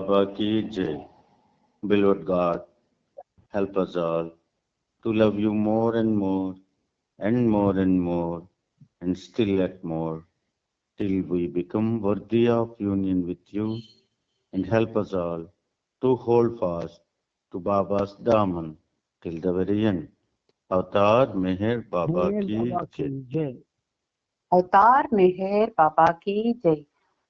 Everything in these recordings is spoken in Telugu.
Baba ki jai. Beloved God, help us all to love you more and more and more and more and still yet more till we become worthy of union with you, and help us all to hold fast to Baba's Daman till the very end. Avatar Meher Baba ki jai. జై. అవతార్ మెహర్ బాబా కీ జై.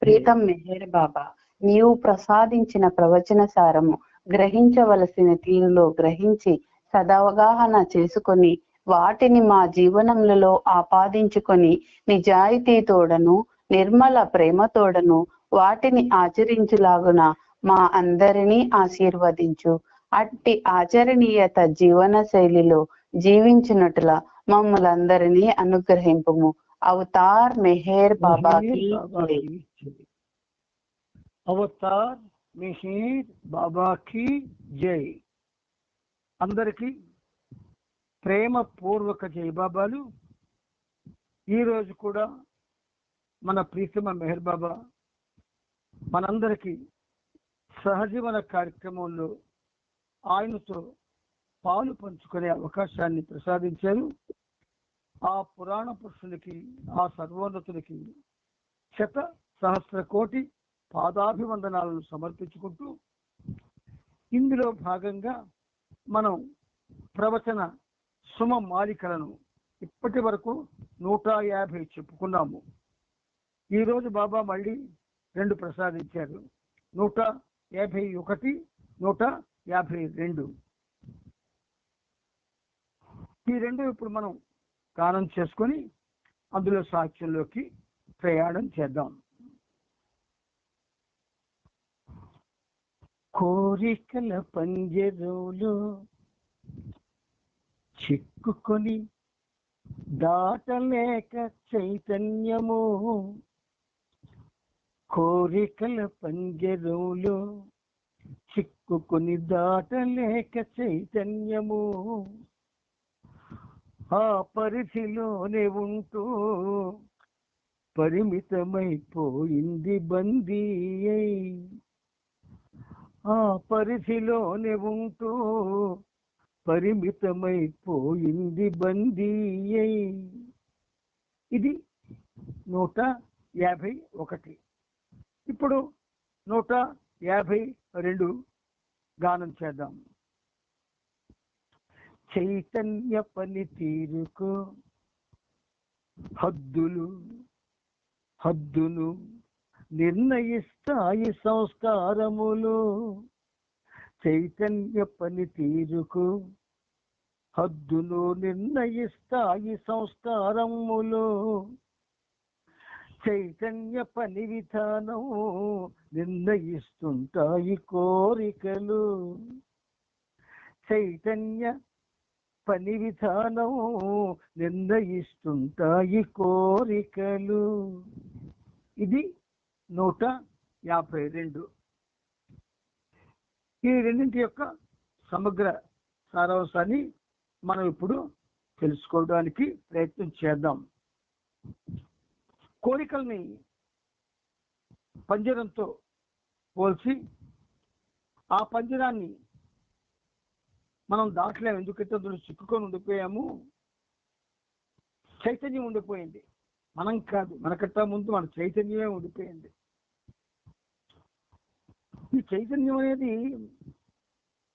ప్రీతం మెహర్ బాబా, నీవు ప్రసాదించిన ప్రవచన సారము గ్రహించవలసిన తీరులో గ్రహించి సదవగాహన చేసుకొని వాటిని మా జీవనములలో ఆపాదించుకొని నిజాయితీతోడను నిర్మల ప్రేమతోడను వాటిని ఆచరించులాగున మా అందరినీ ఆశీర్వదించు. అట్టి ఆచరణీయత జీవన శైలిలో జీవించినట్ల మమ్మలందరినీ అనుగ్రహింపుము. అవతార్ మెహర్ బాబా కి జై. అవతార్ మెహర్ బాబా కి జై. అందరికీ ప్రేమపూర్వక జై బాబాలు. ఈరోజు కూడా మన ప్రీతమ మెహర్ బాబా మనందరికీ సహజీవన కార్యక్రమంలో ఆయనతో పాలు పంచుకునే అవకాశాన్ని ప్రసాదించారు. ఆ పురాణ పురుషునికి, ఆ సర్వోన్నతునికి శత సహస్ర కోటి పాదాభివందనాలను సమర్పించుకుంటూ ఇందులో భాగంగా మనం ప్రవచన సుమ మాలికలను ఇప్పటి వరకు 150 చెప్పుకున్నాము. ఈరోజు బాబా మళ్ళీ 2 ప్రసాదించారు, 151, 152. ఈ 2 ఇప్పుడు మనం గానం చేసుకొని అందులో సాక్ష్యంలోకి ప్రయాణం చేద్దాం. కోరికల పంజరంలో చిక్కుకొని దాటలేక చైతన్యము, కోరికల పంజరంలో చిక్కుకొని దాటలేక చైతన్యము, ఆ పరిధిలోనే ఉంటూ పరిమితమైపోయింది బందీ అయి, ఆ పరిధిలోనే ఉంటూ పరిమితమైపోయింది బందీ అయి. ఇది 151. ఇప్పుడు 152 గానం చేద్దాం. చైతన్య పనితీరుకు హద్దును నిర్ణయిస్తాయి సంస్కారములు, చైతన్య పనితీరుకు హద్దును నిర్ణయిస్తాయి సంస్కారములు, చైతన్య పని విధానం నిర్ణయిస్తుంటాయి కోరికలు, చైతన్య పని విధానం నిర్ణయిస్తుంటాయి కోరికలు. ఇది 152. ఈ రెండింటి యొక్క సమగ్ర సారాంశాన్ని మనం ఇప్పుడు తెలుసుకోవడానికి ప్రయత్నం చేద్దాం. కోరికల్ని పంజరంతో పోల్చి ఆ పంజరాన్ని మనం దాటలేము, ఎందుకంటే అందులో చిక్కుకొని ఉండిపోయాము. చైతన్యం ఉండిపోయింది, మనం కాదు. మనకట్టా ముందు మన చైతన్యమే ఉండిపోయింది. ఈ చైతన్యం అనేది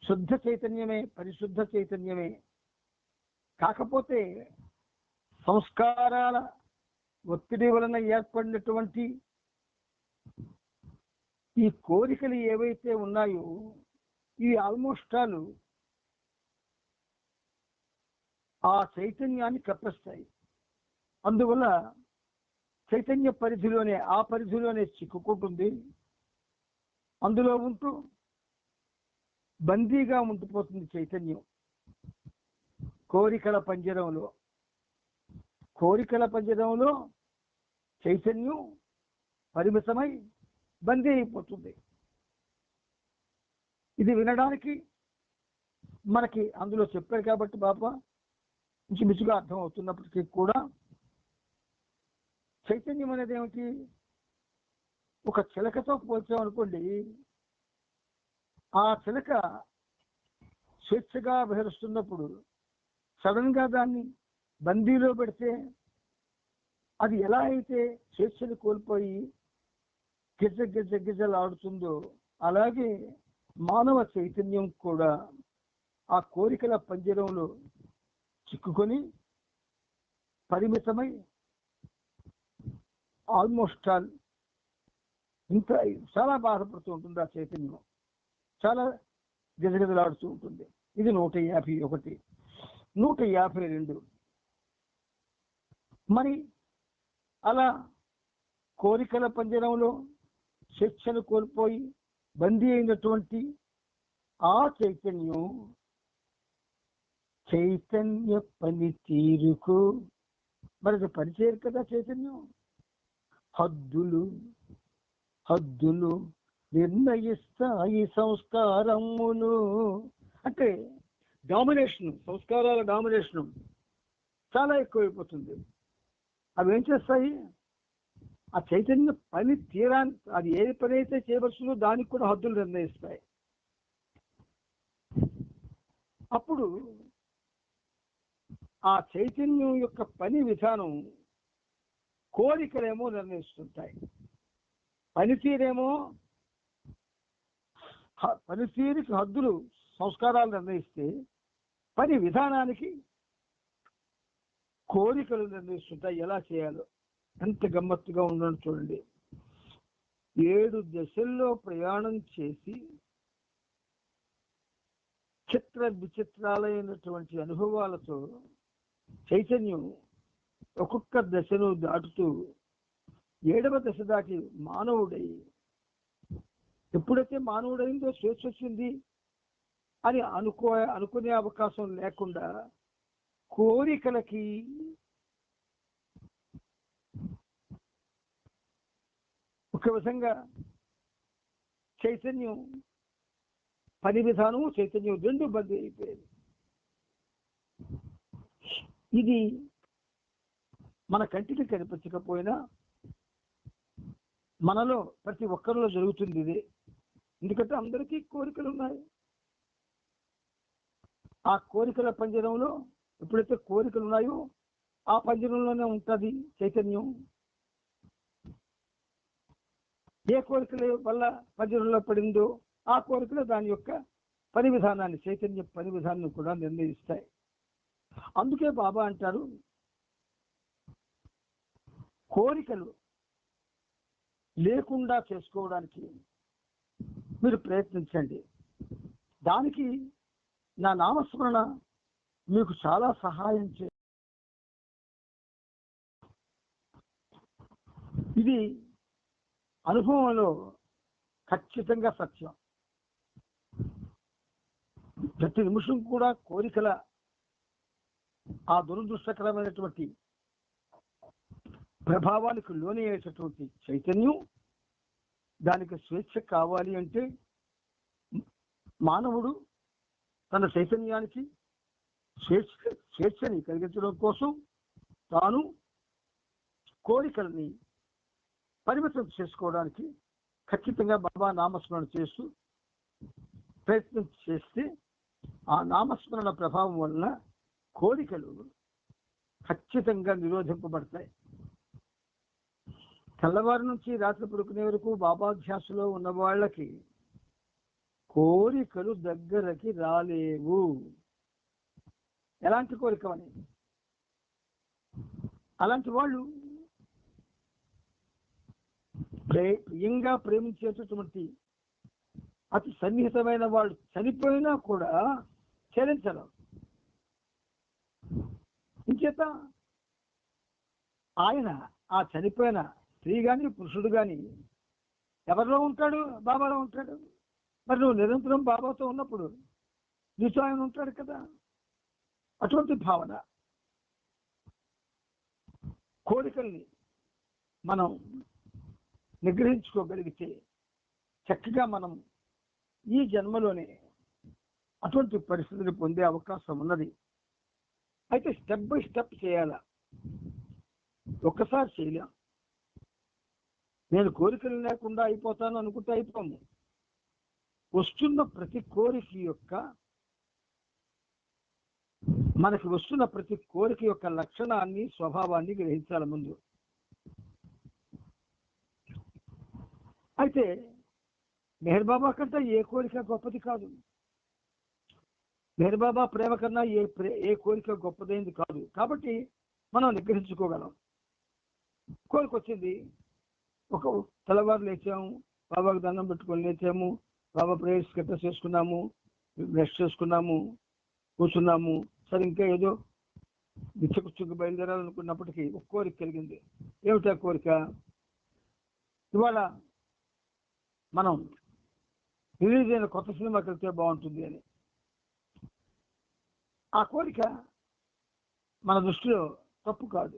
శుద్ధ చైతన్యమే, పరిశుద్ధ చైతన్యమే. కాకపోతే సంస్కారాల ఒత్తిడి వలన ఏర్పడినటువంటి ఈ కోరికలు ఏవైతే ఉన్నాయో ఈ ఆల్మోస్టాలు ఆ చైతన్యాన్ని కప్పిస్తాయి. అందువల్ల చైతన్య పరిధిలోనే, ఆ పరిధిలోనే చిక్కుకుంటుంది. అందులో ఉంటూ బందీగా ఉండిపోతుంది చైతన్యం. కోరికల పంజరంలో చైతన్యం పరిమితమై బందీ అయిపోతుంది. ఇది వినడానికి మనకి అందులో చెప్పారు కాబట్టి బాబా మిచుమిచుగా అర్థం అవుతున్నప్పటికీ కూడా చైతన్యం అనేది ఏమిటి? ఒక చిలకతో పోల్చామనుకోండి, ఆ చిలక స్వేచ్ఛగా విహరిస్తున్నప్పుడు సడన్ గా దాన్ని బందీలో పెడితే అది ఎలా అయితే స్వేచ్ఛను కోల్పోయి గిజలాడుతుందో అలాగే మానవ చైతన్యం కూడా ఆ కోరికల పంజరంలో చిక్కుకొని పరిమితమై ఆల్మోస్ట్ ఆల్ ఇంత చాలా బాధపడుతూ ఉంటుంది. ఆ చైతన్యం చాలా గిజగిజలాడుతూ ఉంటుంది. ఇది 151. 152 మరి అలా కోరికల పంజరంలో స్వేచ్ఛను కోల్పోయి బందీ అయినటువంటి ఆ చైతన్య పనితీరుకు మరి పనిచేయరు కదా. చైతన్యం హద్దులు నిర్ణయిస్తాయి సంస్కారమును. అంటే డామినేషన్, సంస్కారాల డామినేషన్ చాలా ఎక్కువైపోతుంది. అవి ఏం చేస్తాయి? ఆ చైతన్య పని తీరానికి, అది ఏ పని అయితే చేయవలసిందో దానికి కూడా హద్దులు నిర్ణయిస్తాయి. అప్పుడు ఆ చైతన్యం యొక్క పని విధానం కోరికలేమో నిర్ణయిస్తుంటాయి. పనితీరుకి హద్దులు సంస్కారాలు నిర్ణయిస్తే పని విధానానికి కోరికలు నిర్ణయిస్తుంటాయి ఎలా చేయాలో. ఎంత గమ్మత్తుగా ఉందని చూడండి. 7 దశల్లో ప్రయాణం చేసి చిత్ర విచిత్రాలైనటువంటి అనుభవాలతో చైతన్యం ఒక్కొక్క దశను దాటుతూ 7వ దశ దాటి మానవుడై, ఎప్పుడైతే మానవుడైందో స్వేచ్ఛ వచ్చింది అని అనుకునే అవకాశం లేకుండా కోరికలకి ఒక విధంగా చైతన్యం పని విధానము చైతన్యం రెండు బందీ అయిపోయేది. ఇది మన కంటికి కనిపించకపోయినా మనలో ప్రతి ఒక్కరిలో జరుగుతుంది ఇది. ఎందుకంటే అందరికీ కోరికలు ఉన్నాయి. ఆ కోరికల పంజరంలో ఎప్పుడైతే కోరికలు ఉన్నాయో ఆ పంజరంలోనే ఉంటుంది చైతన్యం. ఏ కోరికల వల్ల పంజరంలో పడిందో ఆ కోరికలు దాని యొక్క పని విధానాన్ని, చైతన్య పని విధానాన్ని కూడా నిర్ణయిస్తాయి. అందుకే బాబా అంటారు, కోరికలు లేకుండా చేసుకోవడానికి మీరు ప్రయత్నించండి. దానికి నా నామస్మరణ మీకు చాలా సహాయం ఇది అనుభవంలో ఖచ్చితంగా సత్యం. ప్రతి నిమిషం కూడా కోరికల ఆ దురదృష్టకరమైనటువంటి ప్రభావానికి లోని అయ్యేటటువంటి చైతన్యం, దానికి స్వేచ్ఛ కావాలి అంటే మానవుడు తన చైతన్యానికి స్వేచ్ఛని కలిగించడం కోసం తాను కోరికల్ని పరిమితం చేసుకోవడానికి ఖచ్చితంగా బాబా నామస్మరణ చేస్తూ ప్రయత్నం చేస్తే ఆ నామస్మరణ ప్రభావం వలన కోరికలు ఖచ్చితంగా నిరోధింపబడతాయి. తెల్లవారి నుంచి రాత్రి పడుకునే వరకు బాబాధ్యాసలో ఉన్న వాళ్ళకి కోరికలు దగ్గరకి రాలేవు. ఎలాంటి కోరికవని? అలాంటి వాళ్ళు ప్రియంగా ప్రేమించేటటువంటి అతి సన్నిహితమైన వాళ్ళు చనిపోయినా కూడా చెల్లించరు. ఇంచేత ఆయన ఆ చనిపోయిన స్త్రీ కానీ పురుషుడు కానీ ఎవరిలో ఉంటాడు? బాబాలో ఉంటాడు. మరి నువ్వు నిరంతరం బాబాతో ఉన్నప్పుడు నీతో ఆయన ఉంటాడు కదా. అటువంటి భావన. కోరికల్ని మనం నిగ్రహించుకోగలిగితే చక్కగా మనం ఈ జన్మలోనే అటువంటి పరిస్థితిని పొందే అవకాశం ఉన్నది. అయితే స్టెప్ బై స్టెప్ చేయాల. ఒక్కసారి చేయలేం. నేను కోరికలు లేకుండా అయిపోతాను అనుకుంటే అయిపోము. వస్తున్న ప్రతి కోరిక యొక్క మనకి వస్తున్న ప్రతి కోరిక యొక్క లక్షణాన్ని స్వభావాన్ని గ్రహించాలి ముందు. అయితే మెహర్ బాబా కంటే ఏ కోరిక గొప్పది కాదు. మెహర్ బాబా ప్రేమ కన్నా ఏ కోరిక గొప్పదైంది కాదు. కాబట్టి మనం నిగ్రహించుకోగలం. కోరిక వచ్చింది, ఒక తెల్లవారు లేచాము, బాబాకు దండం పెట్టుకొని లేచాము, బాబా ప్రేయర్స్ గట్ట చేసుకున్నాము, బ్రష్ చేసుకున్నాము, కూర్చున్నాము. సరే ఇంకా ఏదో బిచ్చకుచ్చుకు బయలుదేరాలనుకున్నప్పటికీ ఒక కోరిక కలిగింది. ఏమిటా కోరిక? ఇవాళ మనం రిలీజ్ అయిన కొత్త సినిమాకి వెళ్తే బాగుంటుంది అని. ఆ కోరిక మన దృష్టిలో తప్పు కాదు.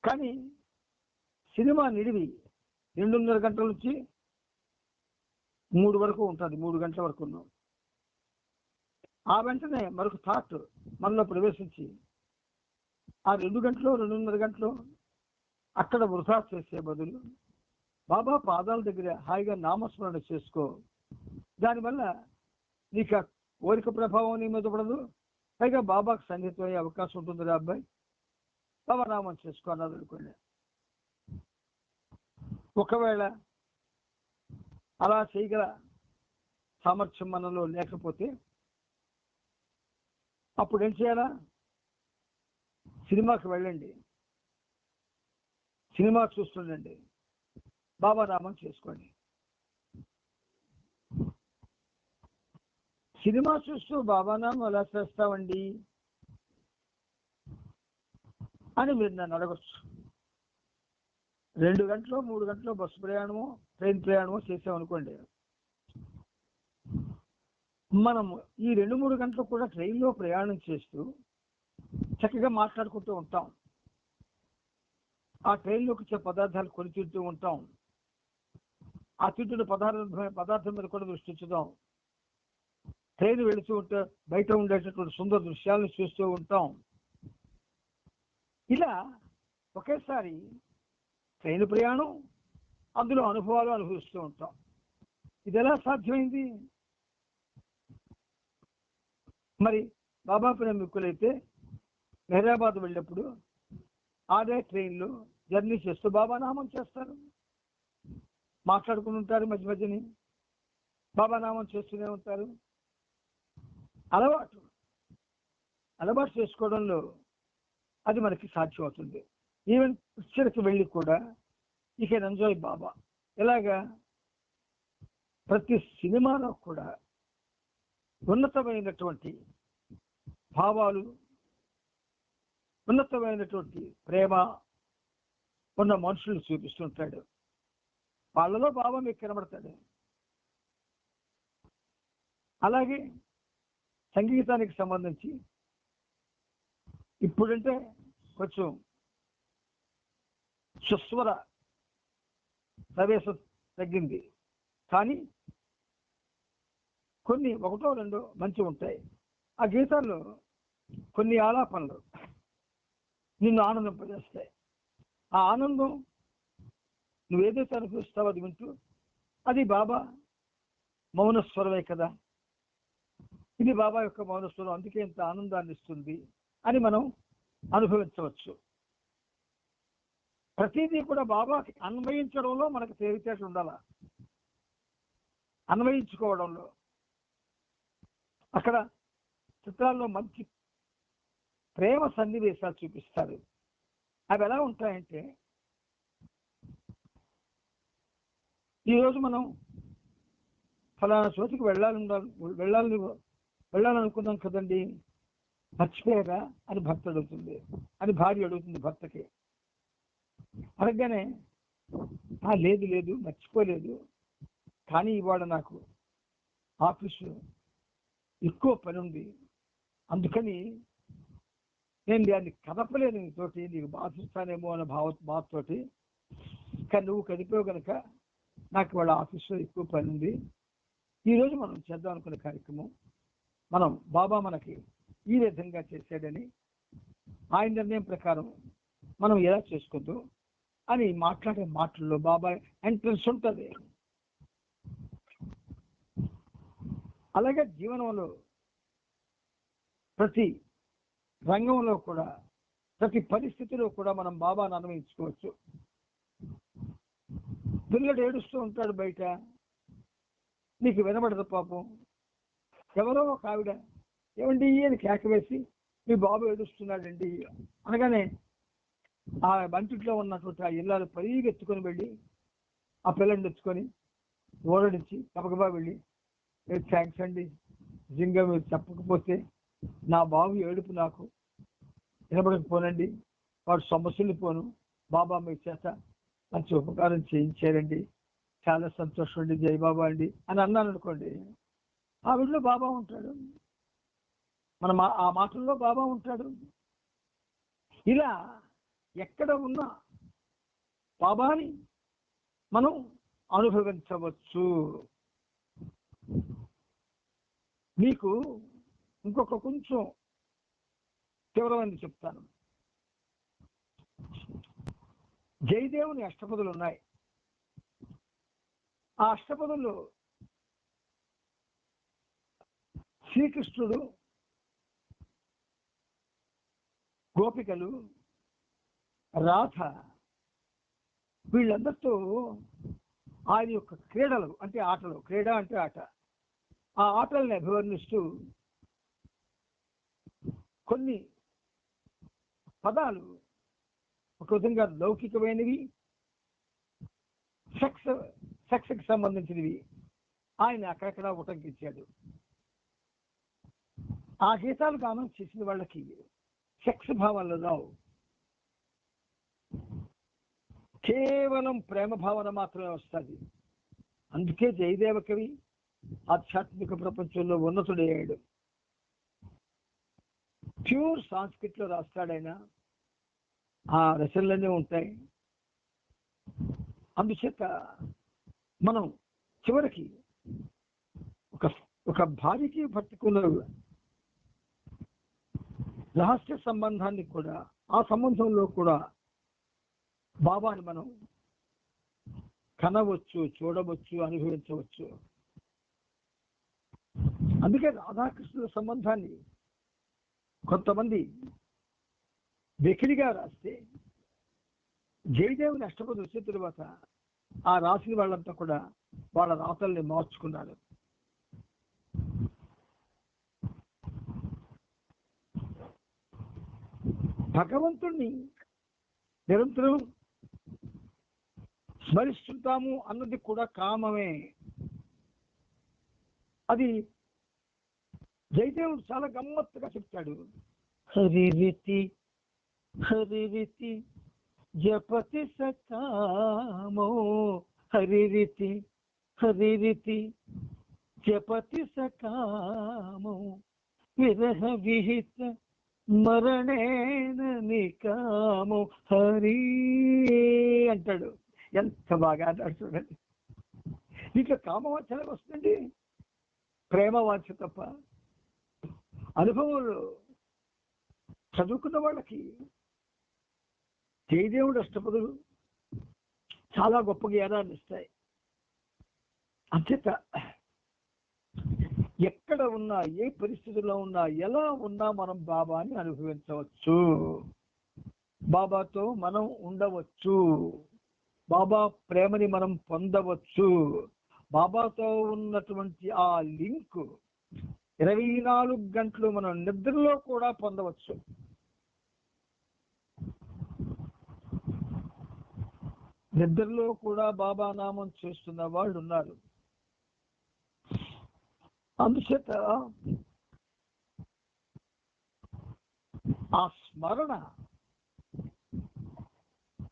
కానీ సినిమా నిడివి 2:30 గంటల నుంచి 3 వరకు ఉంటుంది, 3 గంటల వరకు ఉన్నాం. ఆ వెంటనే మరొక థాట్ మనలో ప్రవేశించి ఆ 2 గంటలు 2:30 గంటలు అక్కడ వృధా చేసే బదులు బాబా పాదాల దగ్గర హాయిగా నామస్మరణ చేసుకో. దానివల్ల నీకు ఆ కోరిక ప్రభావం నీ మీద పడదు, పైగా బాబాకు సన్నిహితం అయ్యే అవకాశం ఉంటుంది. అబ్బాయి బాబా నామం చేసుకో అన్నది అనుకోండి. ఒకవేళ అలా చేయగల సామర్థ్యం మనలో లేకపోతే అప్పుడు ఏం చేయాలా? సినిమాకి వెళ్ళండి, సినిమా చూస్తుండండి, బాబా నామం చేసుకోండి. సినిమా చూస్తూ బాబా నామం ఎలా చేస్తామండి అని మీరు నన్ను అడగచ్చు. 2 గంటలు 3 గంటలు బస్సు ప్రయాణమో ట్రైన్ ప్రయాణమో చేసామనుకోండి, మనము ఈ 2-3 గంటలు కూడా ట్రైన్లో ప్రయాణం చేస్తూ చక్కగా మాట్లాడుకుంటూ ఉంటాం. ఆ ట్రైన్లోకి వచ్చే పదార్థాలు కొని తింటూ ఉంటాం. ఆ తింటున్న పదార్థం మీద కూడా దృష్టి ఉంచుదాం. ట్రైన్ వెళుతూ ఉంటే బయట ఉండేటటువంటి సుందర దృశ్యాలను చూస్తూ ఉంటాం. ఇలా ఒకేసారి ట్రైన్ ప్రయాణం, అందులో అనుభవాలు అనుభవిస్తూ ఉంటాం. ఇది ఎలా సాధ్యమైంది? మరి బాబా ప్రేమికులైతే హైదరాబాద్ వెళ్ళినప్పుడు ఆడే ట్రైన్లో జర్నీ చేస్తూ బాబా నామం చేస్తారు, మాట్లాడుకుని ఉంటారు, మధ్య మధ్యని బాబా నామం చేస్తూనే ఉంటారు. అలవాటు చేసుకోవడంలో అది మనకి సాధ్యం అవుతుంది. ఈవెన్ పిక్చర్కి వెళ్ళి కూడా యూ కెన్ ఎంజాయ్ బాబా. ఎలాగా? ప్రతి సినిమాలో కూడా ఉన్నతమైనటువంటి భావాలు, ఉన్నతమైనటువంటి ప్రేమ ఉన్న మనుషులు చూపిస్తుంటాడు. వాళ్ళలో బాబా మీకు కనబడతాడు. అలాగే సంగీతానికి సంబంధించి ఇప్పుడంటే కొంచెం సుస్వర ప్రవేశం తగ్గింది, కానీ కొన్ని 1-2 మంచి ఉంటాయి. ఆ గీతాల్లో కొన్ని ఆలాపనలు నిన్ను ఆనందింపజేస్తాయి. ఆ ఆనందం నువ్వేదైతే అనుభవిస్తావో అది వింటూ, అది బాబా మౌనస్వరమే కదా, ఇది బాబా యొక్క మౌనస్వరం, అందుకే ఇంత ఆనందాన్ని ఇస్తుంది అని మనం అనుభవించవచ్చు. ప్రతిదీ కూడా బాబాకి అన్వయించడంలో మనకు తెలివితేటలు ఉండాల. అన్వయించుకోవడంలో అక్కడ చిత్రాల్లో మంచి ప్రేమ సన్నివేశాలు చూపిస్తారు. అవి ఎలా ఉంటాయంటే, ఈరోజు మనం ఫలానా చోటుకి వెళ్ళాలనుకున్నాం కదండి, మర్చిపోయారా అని భర్త అడుగుతుంది, అని భార్య అడుగుతుంది భర్తకి. అనగానే లేదు మర్చిపోలేదు, కానీ ఇవాళ నాకు ఆఫీసు ఎక్కువ పని ఉంది, అందుకని నేను దాన్ని కదపలేదు నీతోటి, నీకు బాధిస్తానేమో అనే బాధతోటి. కానీ నువ్వు కదిపావు కనుక నాకు ఇవాళ ఆఫీసులో ఎక్కువ పని ఉంది. ఈరోజు మనం చేద్దాం అనుకునే కార్యక్రమం మనం బాబా మనకి ఈ విధంగా చేశాడని, ఆయన నిర్ణయం ప్రకారం మనం ఎలా చేసుకుందాం అని మాట్లాడే మాటల్లో బాబా ఎంట్రన్స్ ఉంటుంది. అలాగే జీవనంలో ప్రతి రంగంలో కూడా, ప్రతి పరిస్థితిలో కూడా మనం బాబాను అన్వయించుకోవచ్చు. పిల్లడు ఏడుస్తూ ఉంటాడు బయట, నీకు వినబడదు పాపం. ఎవరో ఒక ఆవిడ ఏమండి అని కేక వేసి, మీ బాబు ఏడుస్తున్నాడండి అనగానే ఆ బంతిట్లో ఉన్నటువంటి ఆ ఇల్లాలు పరిగెత్తుకొని వెళ్ళి ఆ పిల్లని తెచ్చుకొని ఓరడించి గబగబా వెళ్ళి, థ్యాంక్స్ అండి, నిజంగా మీరు చెప్పకపోతే నా బాబు ఏడుపు నాకు వినబడకపోనండి, వాడు సమస్యలు పోను, బాబా మీ చేత మంచి ఉపకారం చేయించారండి, చాలా సంతోషం అండి, జై బాబా అండి అని అన్నాను అనుకోండి, ఆ వీడిలో బాబా ఉంటాడు, ఆ మాటల్లో బాబా ఉంటాడు. ఇలా ఎక్కడ ఉన్నా బాబాని మనం అనుభవించవచ్చు. మీకు ఇంకొక కొంచెం తీవ్రమైనది చెప్తాను. జయదేవుని అష్టపదులు ఉన్నాయి. ఆ అష్టపదుల్లో శ్రీకృష్ణుడు, గోపికలు, రాధ వీళ్ళందరితో ఆయన యొక్క క్రీడలు అంటే ఆటలు, క్రీడ అంటే ఆట, ఆ ఆటల్ని అభివర్ణిస్తూ కొన్ని పదాలు ఒక విధంగా లౌకికమైనవి, సెక్స్కి సంబంధించినవి ఆయన అక్కడక్కడ ఉటంకించాడు. ఆ గీతాలు గానం చేసిన వాళ్ళకి సెక్స్ భావనలు రావు, కేవలం ప్రేమ భావన మాత్రమే వస్తుంది. అందుకే జయదేవ కవి ఆధ్యాత్మిక ప్రపంచంలో ఉన్నతుడయ్యాడు. ప్యూర్ సాంస్క్రిట్లో రాస్తాడైనా, ఆ రచనలన్నీ ఉంటాయి. అందుచేత మనం చివరికి ఒక భార్యకి భర్తకున్న రహస్య సంబంధాన్ని కూడా, ఆ సంబంధంలో కూడా బాబాని మనం కనవచ్చు, చూడవచ్చు, అనుభవించవచ్చు. అందుకే రాధాకృష్ణుల సంబంధాన్ని కొంతమంది వెకిలిగా రాస్తే, జయదేవుని అష్టపదులు వచ్చిన తరువాత ఆ రాసిన వాళ్ళంతా కూడా వాళ్ళ రాతల్ని మార్చుకున్నారు. భగవంతుణ్ణి నిరంతరం స్మరిస్తుంటాము అన్నది కూడా కామమే. అది జయదేవుడు చాలా గమ్మత్తుగా చెప్తాడు. హరిరితి హరిరితి జపతి సకామో, హరిరితి హరిరితి జపతి సకామో, విరహ విహిత మరణేన నికామో హరి అంటాడు. ఎంత బాగా అన్నాడు చూడండి. దీంట్లో కామవాంఛ వస్తుంది, ప్రేమ వాంఛ తప్ప. అనుభవంలో చదువుకున్న వాళ్ళకి జయదేవుడు అష్టపదులు చాలా గొప్ప జ్ఞానాన్ని ఇస్తాయి. అంచేత ఎక్కడ ఉన్నా, ఏ పరిస్థితుల్లో ఉన్నా, ఎలా ఉన్నా మనం బాబాని అనుభవించవచ్చు, బాబాతో మనం ఉండవచ్చు, బాబా ప్రేమని మనం పొందవచ్చు. బాబాతో ఉన్నటువంటి ఆ లింక్ 24 గంటలు మనం నిద్రలో కూడా పొందవచ్చు. నిద్రలో కూడా బాబా నామం చేస్తున్న వాళ్ళు ఉన్నారు. అందుచేత ఆ స్మరణ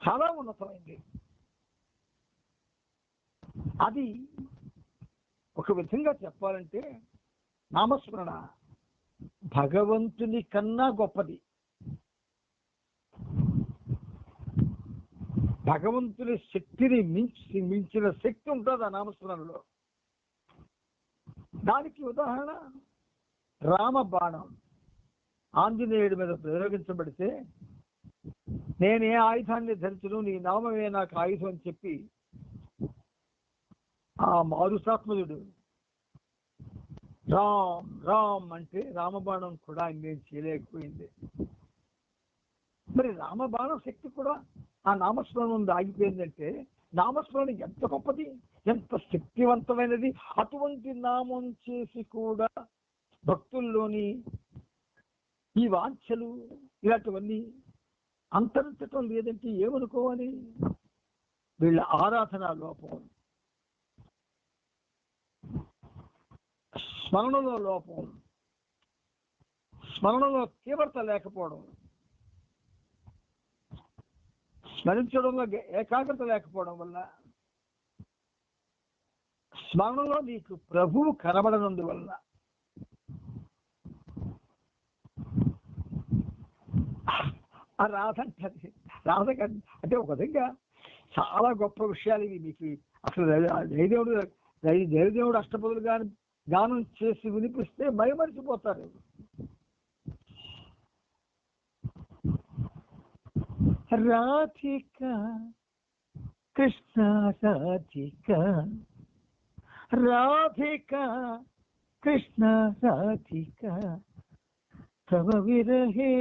చాలా ఉన్నతమైంది. అది ఒక విధంగా చెప్పాలంటే నామస్మరణ భగవంతుని కన్నా గొప్పది. భగవంతుని శక్తిని మించిన శక్తి ఉంటుంది ఆ నామస్మరణలో. దానికి ఉదాహరణ రామ బాణం ఆంజనేయుడి మీద ప్రయోగించబడితే, నేనే ఆయుధాన్ని ధరించను, నీ నామమే నాకు ఆయుధం అని చెప్పి ఆ మారుసాత్మజుడు రామ్ రామ్ అంటే రామబాణం కూడా ఆయన చేయలేకపోయింది. మరి రామబాణం శక్తి కూడా ఆ నామస్మరణ ఉంది ఆగిపోయిందంటే నామస్మరణ ఎంత గొప్పది, ఎంత శక్తివంతమైనది. అటువంటి నామం చేసి కూడా భక్తుల్లోని ఈ వాంఛలు ఇలాంటివన్నీ అంతరించటం లేదంటే ఏమనుకోవాలి? వీళ్ళ ఆరాధన లోపం, స్మరణలో లోపం, స్మరణలో తీవ్రత లేకపోవడం, స్మరించడంలో ఏకాగ్రత లేకపోవడం వల్ల, స్మరణలో నీకు ప్రభువు కనబడనందువల్ల ఆ రాధ అంటే రాధ అంటే ఒక విధంగా చాలా గొప్ప విషయాలు ఇవి. మీకు అసలు జయదేవుడు అష్టపదులు కానీ గానం చేసి వినిపిస్తే భయమరిచిపోతారు. రాధిక కృష్ణ రాధిక, రాధిక కృష్ణ రాధిక, తవ విరహే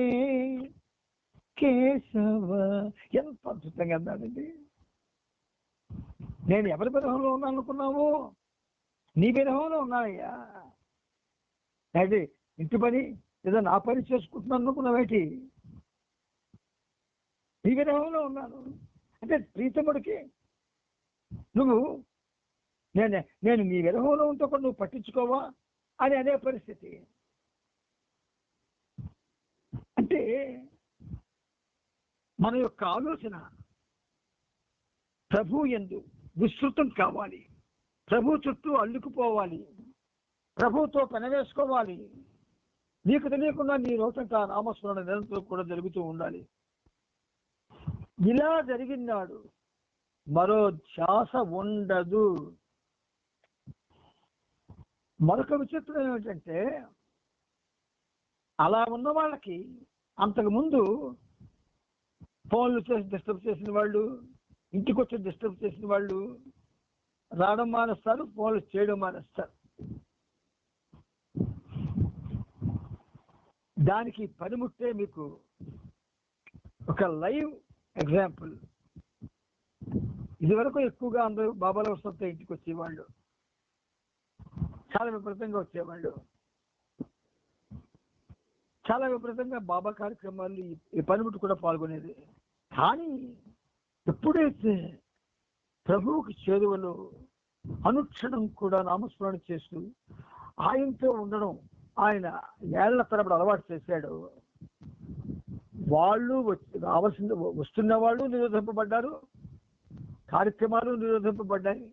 కేశవ. ఎంత అద్భుతంగా అన్నాడండి. నేను ఎవరి విరహంలో ఉన్నా అనుకున్నావు? నీ విరహంలో ఉన్నానయ్యా. అయితే ఇంటి పని ఏదో నా పని చేసుకుంటున్నాను అనుకున్నావేటి? నీ విరహంలో ఉన్నాను అంటే ప్రీతముడికి నువ్వు నేను నీ విరహంలో ఉంటే కూడా నువ్వు పట్టించుకోవా అని అనే పరిస్థితి. అంటే మన యొక్క ఆలోచన ప్రభు యందు విస్తృతం కావాలి, ప్రభు చుట్టూ అల్లుకుపోవాలి, ప్రభుతో పెనవేసుకోవాలి. నీకు తెలియకుండా నీ నోటంట నామస్మరణ నిరంతరం కూడా జరుగుతూ ఉండాలి. ఇలా జరిగినాడు మరో ధ్యాస ఉండదు. మరొక విచిత్రం ఏమిటంటే అలా ఉన్న వాళ్ళకి అంతకుముందు ఫోన్లు చేసి డిస్టర్బ్ చేసిన వాళ్ళు, ఇంటికి వచ్చి డిస్టర్బ్ చేసిన వాళ్ళు రావడం మానేస్తారు, ఫోన్లు చేయడం మానేస్తారు. దానికి పనిముట్టే మీకు ఒక లైవ్ ఎగ్జాంపుల్. ఇదివరకు ఎక్కువగా అందరూ బాబాల వసంతో ఇంటికి వచ్చేవాళ్ళు, చాలా విపరీతంగా వచ్చేవాళ్ళు, చాలా విపరీతంగా బాబా కార్యక్రమాలు ఈ పనిముట్టు కూడా పాల్గొనేది. కానీ ఎప్పుడైతే ప్రభువుకి చేరువలో అనుక్షణం కూడా నామస్మరణ చేస్తూ ఆయనతో ఉండడం ఆయన ఏళ్ల తరబడి అలవాటు చేశాడు, వాళ్ళు వస్తున్న వాళ్ళు నిరోధింపబడ్డారు, కార్యక్రమాలు నిరోధింపబడ్డాయి.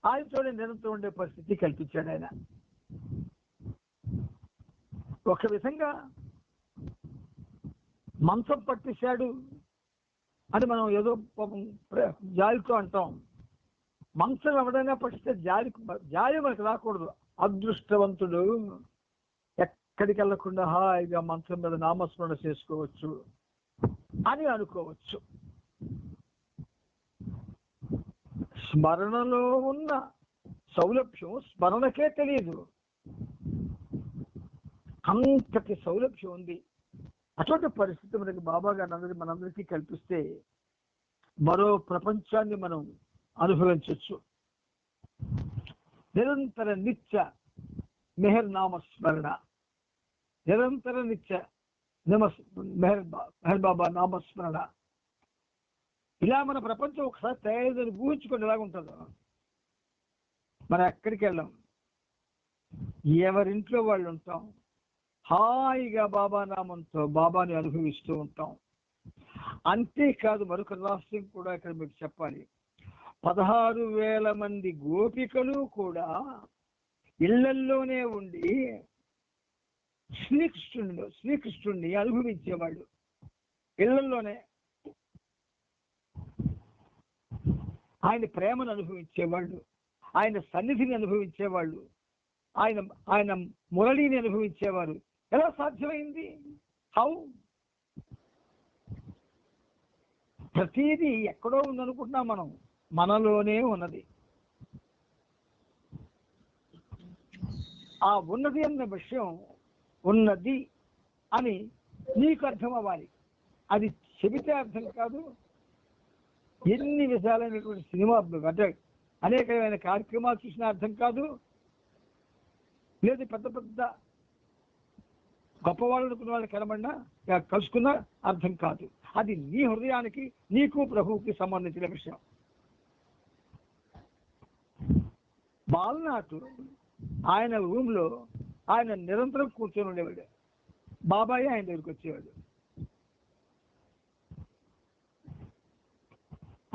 ఆయనతోనే నిరంతరం ఉండే పరిస్థితి కల్పించాడు ఆయన. ఒక విధంగా మంచం పట్టేశాడు అని మనం ఏదో జాలితో అంటాం. మంచం ఎవడైనా పట్టిస్తే జాలి మనకు రాకూడదు. అదృష్టవంతుడు ఎక్కడికి వెళ్లకుండా హాయిగా మంచం మీద నామస్మరణ చేసుకోవచ్చు అని అనుకోవచ్చు. స్మరణలో ఉన్న సౌలభ్యం స్మరణకే తెలియదు, అంతటి సౌలభ్యం ఉంది. అటువంటి పరిస్థితి మనకి బాబా గారు మనందరికీ కల్పిస్తే మరో ప్రపంచాన్ని మనం అనుభవించవచ్చు. నిరంతర నిత్య మెహర్ నామస్మరణ, నిరంతర నిత్య మెహర్ బాబా నామస్మరణ. ఇలా మన ప్రపంచం ఒకసారి తయారు ఊహించుకొని ఎలాగ ఉంటుందో. మనం ఎక్కడికి వెళ్ళాం, ఎవరింట్లో వాళ్ళు ఉంటాం, హాయిగా బాబా నామంతో బాబాని అనుభవిస్తూ ఉంటాం. అంతేకాదు మరొక రహస్యం కూడా ఇక్కడ మీకు చెప్పాలి. 16,000 మంది గోపికలు కూడా ఇళ్లల్లోనే ఉండి శ్రీకృష్ణుడిని అనుభవించేవాళ్ళు. ఇళ్లల్లోనే ఆయన ప్రేమను అనుభవించేవాళ్ళు, ఆయన సన్నిధిని అనుభవించేవాళ్ళు, ఆయన మురళిని అనుభవించేవారు. ఎలా సాధ్యమైంది? హౌ? ప్రతిదీ ఎక్కడో ఉందనుకుంటున్నాం మనం, మనలోనే ఉన్నది. ఆ ఉన్నది అన్న విషయం ఉన్నది అని నీకు అర్థం అవ్వాలి. అది చెబితే అర్థం కాదు. ఎన్ని విధాలైనటువంటి సినిమా అంటే అనేకమైన కార్యక్రమాలు చూసినా అర్థం కాదు. లేదు పెద్ద పెద్ద గొప్పవాళ్ళు అనుకున్న వాళ్ళు కనబడినా కలుసుకున్నా అర్థం కాదు. అది నీ హృదయానికి నీకు ప్రభువుకి సంబంధించిన విషయం. బాలనాథ్ ఆయన రూమ్లో ఆయన నిరంతరం కూర్చొని ఉండేవాడు. బాబాయ్ ఆయన దగ్గరికి వచ్చేవాడు.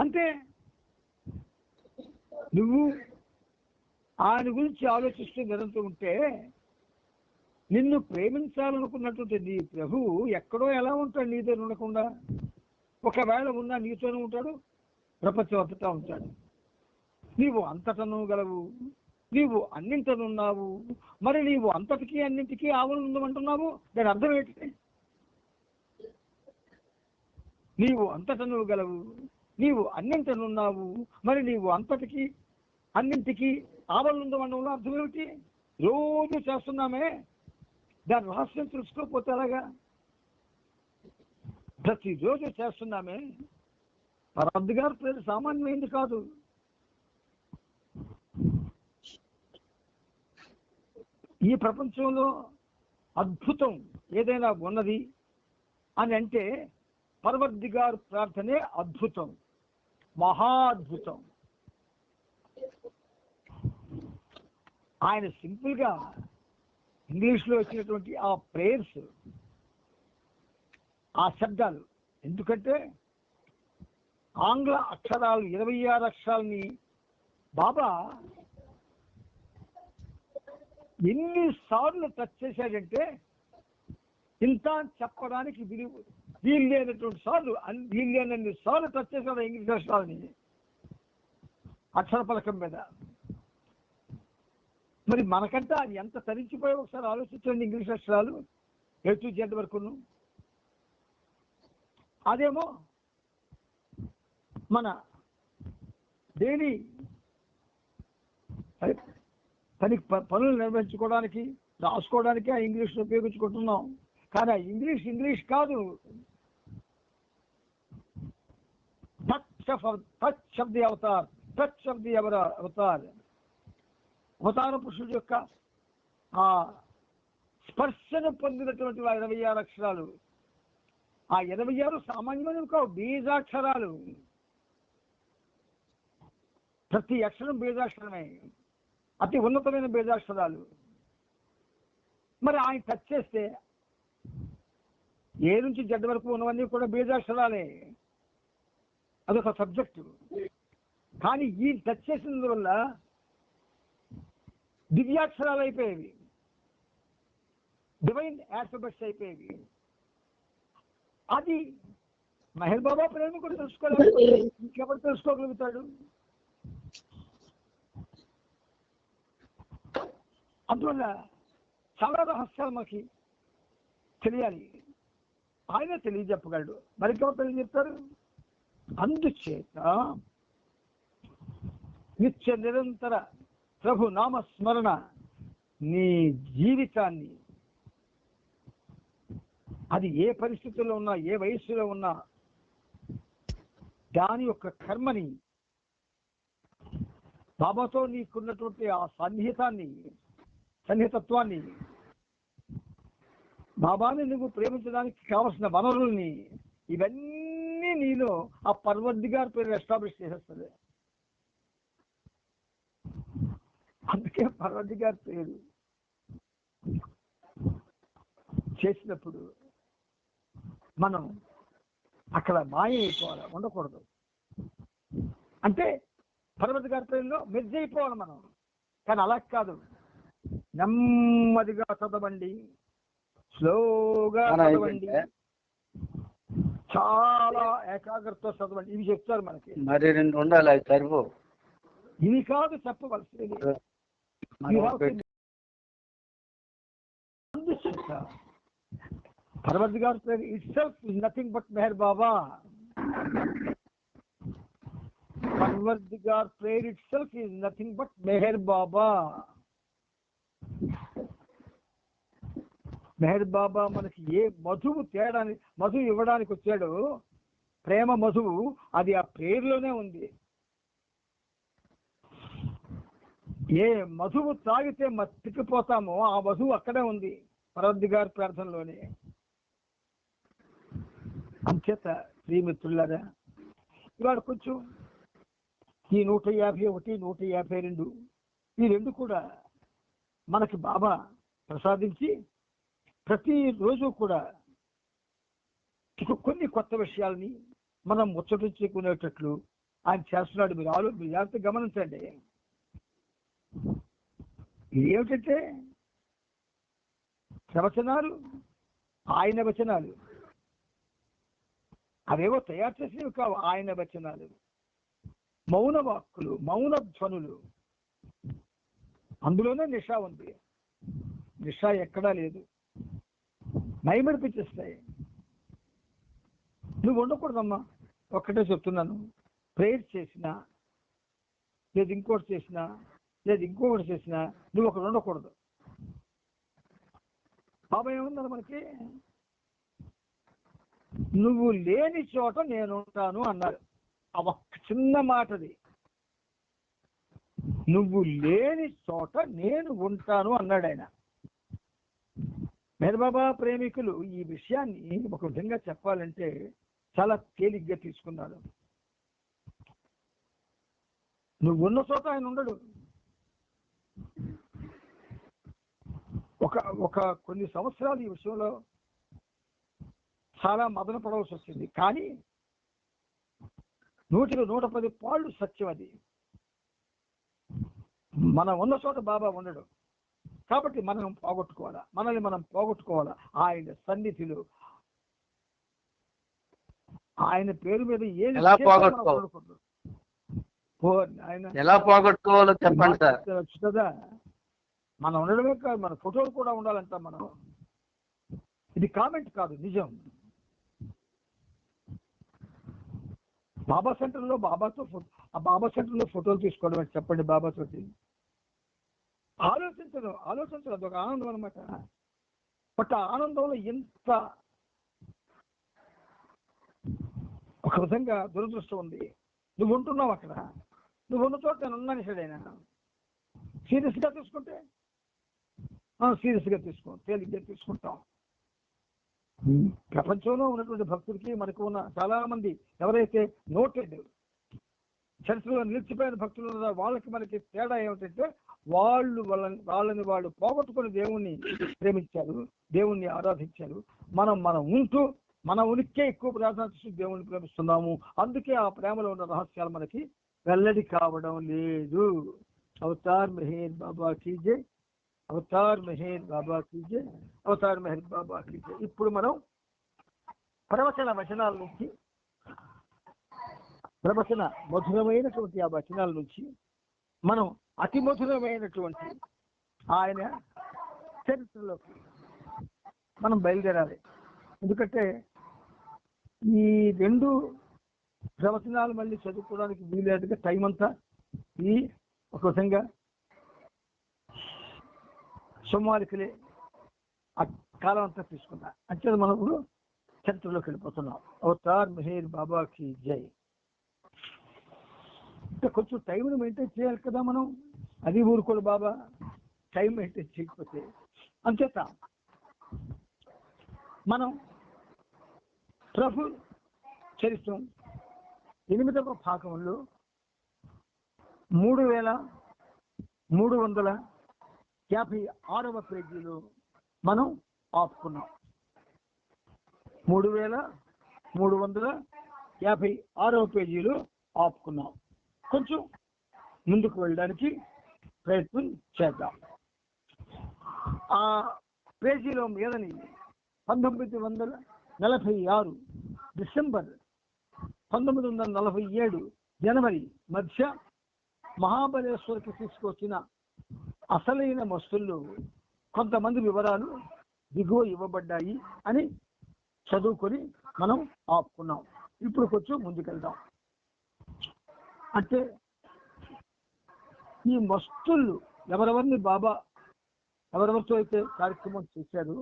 అంతే. నువ్వు ఆయన గురించి ఆలోచిస్తూ నిరంతరం ఉంటే నిన్ను ప్రేమించాలనుకున్నటువంటి నీ ప్రభువు ఎక్కడో ఎలా ఉంటాడు నీతో ఉండకుండా? ఒకవేళ ఉన్నా నీతోనే ఉంటాడు, ప్రపంచం అంతటా ఉంటాడు. నీవు అంతటను గలవు, నీవు అన్నింటనున్నావు, మరి నీవు అంతటికీ అన్నింటికీ ఆవలు ఉందమంటున్నావు. దాని అర్థం ఏంటి? నీవు అంతటను గలవు, నీవు అన్నింటనున్నావు, మరి నీవు అంతటికీ అన్నింటికీ ఆవలు ఉందమనడంలో అర్థం ఏమిటి? రోజు చేస్తున్నామే, దాని రహస్యం తెలుసుకోకపోతే అలాగా? ప్రతిరోజు చేస్తున్నామే. పరబ్ది గారి పేరు సామాన్యమైంది కాదు. ఈ ప్రపంచంలో అద్భుతం ఏదైనా ఉన్నది అని అంటే పరవర్దిగారు ప్రార్థనే అద్భుతం, మహా అద్భుతం. ఆయన సింపుల్గా ఇంగ్లీష్లో వచ్చినటువంటి ఆ ప్రేయర్స్, ఆ శబ్దాలు, ఎందుకంటే ఆంగ్ల అక్షరాలు 26 అక్షరాలని బాబా ఎన్నిసార్లు టచ్ చేశాడంటే ఇంత చెప్పడానికి వీలు లేనటువంటి సార్లు, వీలు లేనన్ని సార్లు టచ్ చేశాడు ఇంగ్లీష్ అక్షరాలని అక్షర పలకం మీద. మరి మనకంటే అది ఎంత తరించిపోయా ఒకసారి ఆలోచించండి. ఇంగ్లీష్ అక్షరాలు A to Z వరకును. అదేమో మన డైలీ పనులు నిర్వహించుకోవడానికి, రాసుకోవడానికి ఆ ఇంగ్లీష్ ఉపయోగించుకుంటున్నాం. కానీ ఆ ఇంగ్లీష్ కాదు. Touch of the Avatar, touch of the Avatar, అవతార పురుషుడు యొక్క ఆ స్పర్శను పొందినటువంటి 26 అక్షరాలు. ఆ 26 సామాన్యమైనవి కావు, బీజాక్షరాలు. ప్రతి అక్షరం బీజాక్షరమే, అతి ఉన్నతమైన బీజాక్షరాలు. మరి ఆయన టచ్ చేస్తే ఏ నుంచి జడ్ వరకు ఉన్నవన్నీ కూడా బీజాక్షరాలే, అదొక సబ్జెక్టు. కానీ ఈ టచ్ చేసినందువల్ల దివ్యాక్షరాలు అయిపోయేవి, డివైన్ ఆల్ఫాబెట్స్ అయిపోయేవి. అది మహేష్ బాబా ప్రేమ కూడా తెలుసుకోలేకపోతే ఇంకెవరు తెలుసుకోగలుగుతాడు? అందువల్ల చాలా రహస్యాలు మనకి తెలియాలి. ఆయన తెలియజెప్పగలడు, మరికెవరు తెలియజెప్తారు? అందుచేత నిత్య నిరంతర ప్రభు నామస్మరణ నీ జీవితాన్ని, అది ఏ పరిస్థితుల్లో ఉన్నా, ఏ వయస్సులో ఉన్నా, దాని యొక్క కర్మని, బాబాతో నీకున్నటువంటి ఆ సన్నిహితత్వాన్ని, బాబాని నువ్వు ప్రేమించడానికి కావలసిన వనరుల్ని, ఇవన్నీ నీలో ఆ పర్వదిగారి పేరు ఎస్టాబ్లిష్ చేసేస్తుంది. అందుకే పర్వదిగారి పేరు చేసినప్పుడు మనం అక్కడ మాయ అయిపోవాలి, ఉండకూడదు. అంటే పర్వదిగారి పేరులో మెర్జ్ అయిపోవాలి మనం. కానీ అలా కాదు, నెమ్మదిగా చదవండి, స్లోగా చదవండి, చాలా ఏకాగ్రతతో చదవండి. ఇవి చెప్తారు మనకి. మరి 2 ఉండాలి, అవి సరిపో. ఇవి కాదు చెప్పవలసింది. పర్వదిగార్ prayer itself is nothing but Meher Baba. Parvardigar prayer itself is nothing but Meher Baba. Meher Baba మనకి ఏ మధువు మధువు ఇవ్వడానికి వచ్చాడో, ప్రేమ మధువు, అది ఆ పేరులోనే ఉంది. ఏ మధువు తాగితే మత్తికిపోతామో ఆ మధువు అక్కడే ఉంది, పరవద్దిగారి ప్రార్థనలోనే. అంచేత శ్రీమిత్రులారా, ఇవాళ కొంచెం ఈ 151, 152 ఈ రెండు కూడా మనకి బాబా ప్రసాదించి ప్రతిరోజు కూడా కొన్ని కొత్త విషయాల్ని మనం ముచ్చటించుకునేటట్లు ఆయన చేస్తున్నాడు. మీరు జాగ్రత్తగా గమనించండి. ఏమిటంటే ప్రవచనాలు ఆయన వచనాలు, అవేవో తయారు చేసినవి కావు. ఆయన వచనాలు, మౌన వాక్కులు, మౌన ధ్వనులు, అందులోనే నిషా ఉంది. నిషా ఎక్కడా లేదు. మైమడిపించేస్తాయి. నువ్వు ఉండకూడదమ్మా, ఒక్కటే చెప్తున్నాను. ప్రేయర్ చేసినా, లేదు ఇంకోటి చేసినా, లేదు ఇంకొకటి చేసినా నువ్వు ఒకడు ఉండకూడదు. బాబా ఏమన్నారు మనకి? నువ్వు లేని చోట నేను ఉంటాను అన్నారు. ఆ ఒక్క చిన్న మాటది. నువ్వు లేని చోట నేను ఉంటాను అన్నాడు ఆయన. మెహర్ బాబా ప్రేమికులు ఈ విషయాన్ని ఒక విధంగా చెప్పాలంటే చాలా తేలిగ్గా తీసుకున్నాడు. నువ్వు ఉన్న చోట ఆయన ఉండడు. ఒక కొన్ని సంవత్సరాలు ఈ విషయంలో చాలా మదన పడవలసి వచ్చింది. కానీ 100 పాళ్ళు సత్యం అది. మనం ఉన్న చోట బాబా ఉండడు. కాబట్టి మనం పోగొట్టుకోవాలా, మనల్ని మనం పోగొట్టుకోవాలా. ఆయన సన్నిధిలో ఆయన పేరు మీద ఏది ఎలా పోగొట్టుకోవాలో చెప్పండి సార్. కదా, మనం ఉండడమే కాదు, మన ఫోటోలు కూడా ఉండాలంట. మనం ఇది కామెంట్ కాదు, నిజం. బాబా సెంటర్లో బాబా సెంటర్లో ఫోటోలు తీసుకోవడం అంటే చెప్పండి. బాబాతోటి ఆలోచించడం అదొక ఆనందం అనమాట. బట్ ఆ ఆనందంలో ఎంత ఒక విధంగా దురదృష్టం ఉంది. నువ్వు ఉంటున్నావు అక్కడ, నువ్వు ఉన్న చోట నేను ఉన్నాను సడైనా. సీరియస్గా తీసుకుంటే సీరియస్గా తేలిగ్గా తీసుకుంటాం. ప్రపంచంలో ఉన్నటువంటి భక్తులకి మనకు ఉన్న చాలా మంది ఎవరైతే నోటెడ్ చరిత్రలో నిలిచిపోయిన భక్తులు ఉన్నారో వాళ్ళకి మనకి తేడా ఏమిటంటే వాళ్ళని వాళ్ళు పోగొట్టుకుని దేవుణ్ణి ప్రేమించారు, దేవుణ్ణి ఆరాధించారు. మనం ఉంటూ మన ఉనికే ఎక్కువ ప్రాధాన్యత దేవుణ్ణి ప్రేమిస్తున్నాము. అందుకే ఆ ప్రేమలో ఉన్న రహస్యాలు మనకి వెల్లడి కావడం లేదు. అవతార్ మెహర్ బాబా కీ జై, అవతార్ మెహర్ బాబా కీ జై, అవతార్ మెహర్ బాబా కీ జై. ఇప్పుడు మనం ప్రవచన వచనాల నుంచి, ప్రవచన మధురమైనటువంటి ఆ వచనాల నుంచి మనం అతి మధురమైనటువంటి ఆయన చరిత్రలోకి మనం బయలుదేరాలి. ఎందుకంటే ఈ 2 ప్రవచనాలు మళ్ళీ చదువుకోవడానికి వీలేదుగా టైం అంతా ఈ ఒక విధంగా సోమవారికలే ఆ కాలం అంతా తీసుకున్నా. అంటే మనం ఇప్పుడు చరిత్రలోకి వెళ్ళిపోతున్నాం. అవతార్ మెహర్ బాబాకి జై. అంటే కొంచెం టైంని మెయింటైన్ చేయాలి కదా మనం. అది ఊరుకోడు బాబా, టైం మెయింటైన్ చేయకపోతే. అంచేత మనం ప్రభు చరిత్రం 8వ భాగంలో 3356వ పేజీలో మనం ఆపుకున్నాం. 3356వ పేజీలో ఆపుకున్నాం. కొంచెం ముందుకు వెళ్ళడానికి ప్రయత్నం చేద్దాం. ఆ పేజీలో మీదని 1946 డిసెంబర్ 1947 జనవరి మధ్య మహాబలేశ్వర్కి తీసుకొచ్చిన అసలైన మస్తుల్లో కొంతమంది వివరాలు దిగువ ఇవ్వబడ్డాయి అని చదువుకొని మనం ఆపుకున్నాం. ఇప్పుడు కొంచెం ముందుకెళ్దాం. అంటే ఈ మస్తుళ్ళు ఎవరెవరితో అయితే కార్యక్రమం చేశారు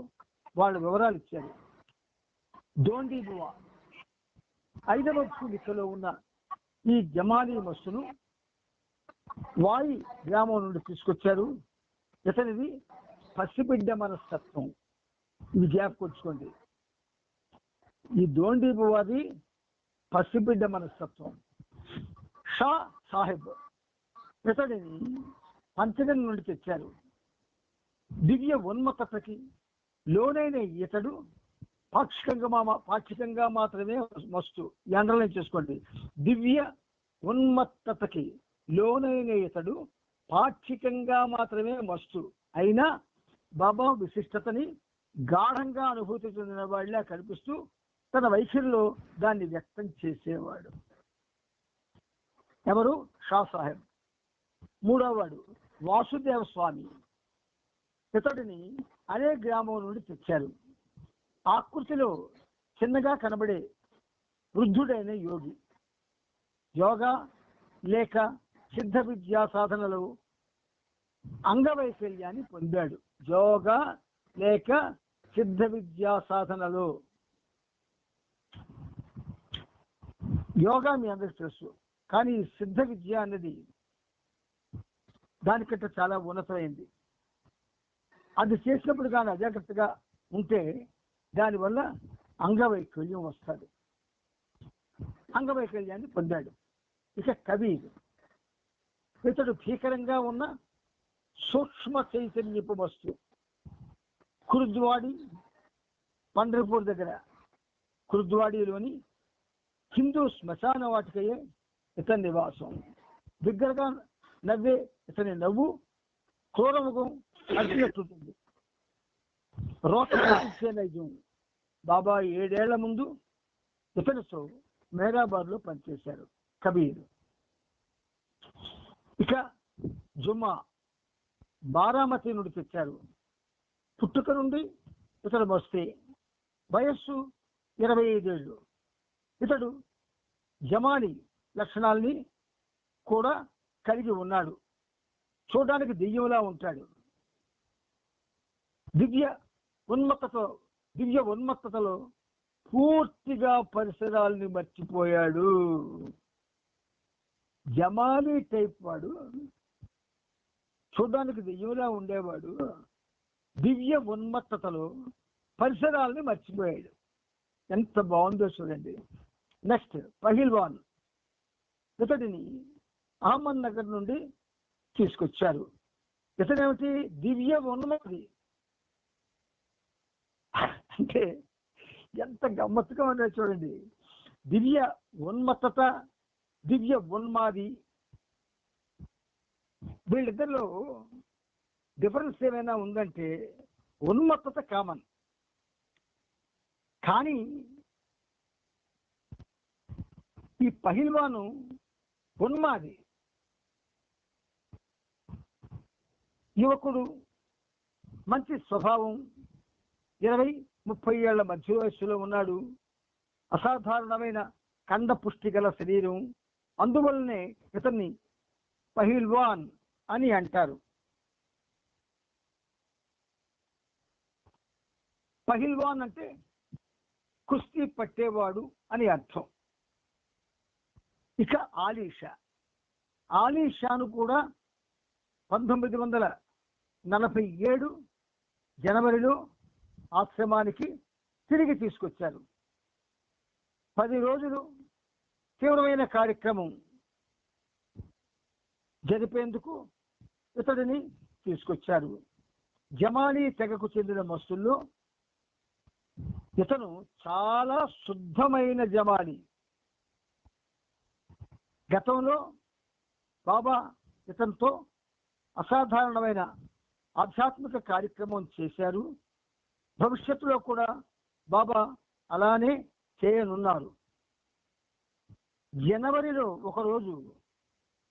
వాళ్ళ వివరాలు ఇచ్చారు. దోండీబువా 5వ కూడికలో ఉన్న ఈ జమానీ మస్తును వాయి గ్రామం నుండి తీసుకొచ్చారు. ఇతనిది పసిబిడ్డ మనస్తత్వం. ఇది జ్ఞాపకొచ్చుకోండి. ఈ దోండీబువాది పసిబిడ్డ మనస్తత్వం. షా సాహెబ్ ఇతడిని పంచగన్ నుండి తెచ్చారు. దివ్య ఉన్మత్తతకి లోనైన ఇతడు పాక్షికంగా మాత్రమే మస్తు. అండర్లైన్ చేసుకోండి. దివ్య ఉన్మత్తతకి లోనైన ఇతడు పాక్షికంగా మాత్రమే మస్తు అయినా బాబా విశిష్టతని గాఢంగా అనుభూతి చెందిన వాళ్ళ కనిపిస్తూ తన వైఖరిలో దాన్ని వ్యక్తం చేసేవాడు. ఎవరు? షా సాహెబ్. 3వ వాడు వాసుదేవ స్వామి. ఇతడిని అనే గ్రామం నుండి తెచ్చారు. ఆకృతిలో చిన్నగా కనబడే వృద్ధుడైన యోగి. యోగా లేక సిద్ధ విద్యా సాధనలో అంగవైకల్యాన్ని పొందాడు. యోగా లేక సిద్ధ విద్యా సాధనలో యోగా మీ అందరికి తెలుసు, కానీ సిద్ధ విద్య అనేది దానికంటే చాలా ఉన్నతమైంది. అది చేసినప్పుడు కానీ అజాగ్రత్తగా ఉంటే దానివల్ల అంగవైకల్యం వస్తుంది. అంగవైకల్యాన్ని పొందాడు. ఇక కబీర్. ఇతడు భీకరంగా ఉన్న సూక్ష్మ చైతన్యపు వస్తు. కుర్ద్వాడి, పండ్రపూర్ దగ్గర కుర్ద్వాడిలోని హిందూ శ్మశాన వాటికయే ఇతని నివాసం. బిగ్గరగా నవ్వే ఇతని నవ్వు క్రూరముఖం అడిగినట్టుంటుంది. రోకచ్చే నైజం. బాబా 7 ఏళ్ల ముందు ఇతనితో మెహరాబాద్లో పనిచేశారు కబీర్. ఇక జుమ్మా బారామతి నుండి తెచ్చారు. పుట్టుక నుండి ఇతడు మస్తే. వయస్సు 25 ఏళ్ళు. ఇతడు జమానీ లక్షణాల్ని కూడా కలిగి ఉన్నాడు. చూడడానికి దెయ్యంలా ఉంటాడు. దివ్య ఉన్మత్తతలో పూర్తిగా పరిసరాల్ని మర్చిపోయాడు. జమానీ టైప్ వాడు, చూడడానికి దెయ్యంలా ఉండేవాడు. దివ్య ఉన్మత్తతలో పరిసరాల్ని మర్చిపోయాడు. ఎంత బాగుందో చూడండి. నెక్స్ట్ పహిల్వాన్. ఇతడిని అహ్మద్ నగర్ నుండి తీసుకొచ్చారు. ఇతనేమిటి? దివ్య ఉన్మత్తి. అంటే ఎంత గమ్మత్తుగా ఉందో చూడండి. దివ్య ఉన్మత్తత, దివ్య ఉన్మాది. వీళ్ళిద్దరిలో డిఫరెన్స్ ఏమైనా ఉందంటే ఉన్మత్తత కామన్. కానీ ఈ పహిల్వాను ఉన్మాది. యువకుడు, మంచి స్వభావం, 20-30 ఏళ్ల మధ్య వయస్సులో ఉన్నాడు. అసాధారణమైన కండ పుష్టి గల శరీరం. అందువల్లనే ఇతన్ని పహిల్వాన్ అని అంటారు. పహిల్వాన్ అంటే కుస్తీ పట్టేవాడు అని అర్థం. ఇక ఆలీషా. ఆలీషాను కూడా 1947 జనవరిలో ఆశ్రమానికి తిరిగి తీసుకొచ్చారు. 10 రోజులు తీవ్రమైన కార్యక్రమం జరిపేందుకు ఇతడిని తీసుకొచ్చారు. జమానీ తెగకు చెందిన మస్తుల్లో ఇతను చాలా శుద్ధమైన జమానీ. గతంలో బాబా ఇతనితో అసాధారణమైన ఆధ్యాత్మిక కార్యక్రమం చేశారు. భవిష్యత్తులో కూడా బాబా అలానే చేయనున్నారు. జనవరిలో ఒకరోజు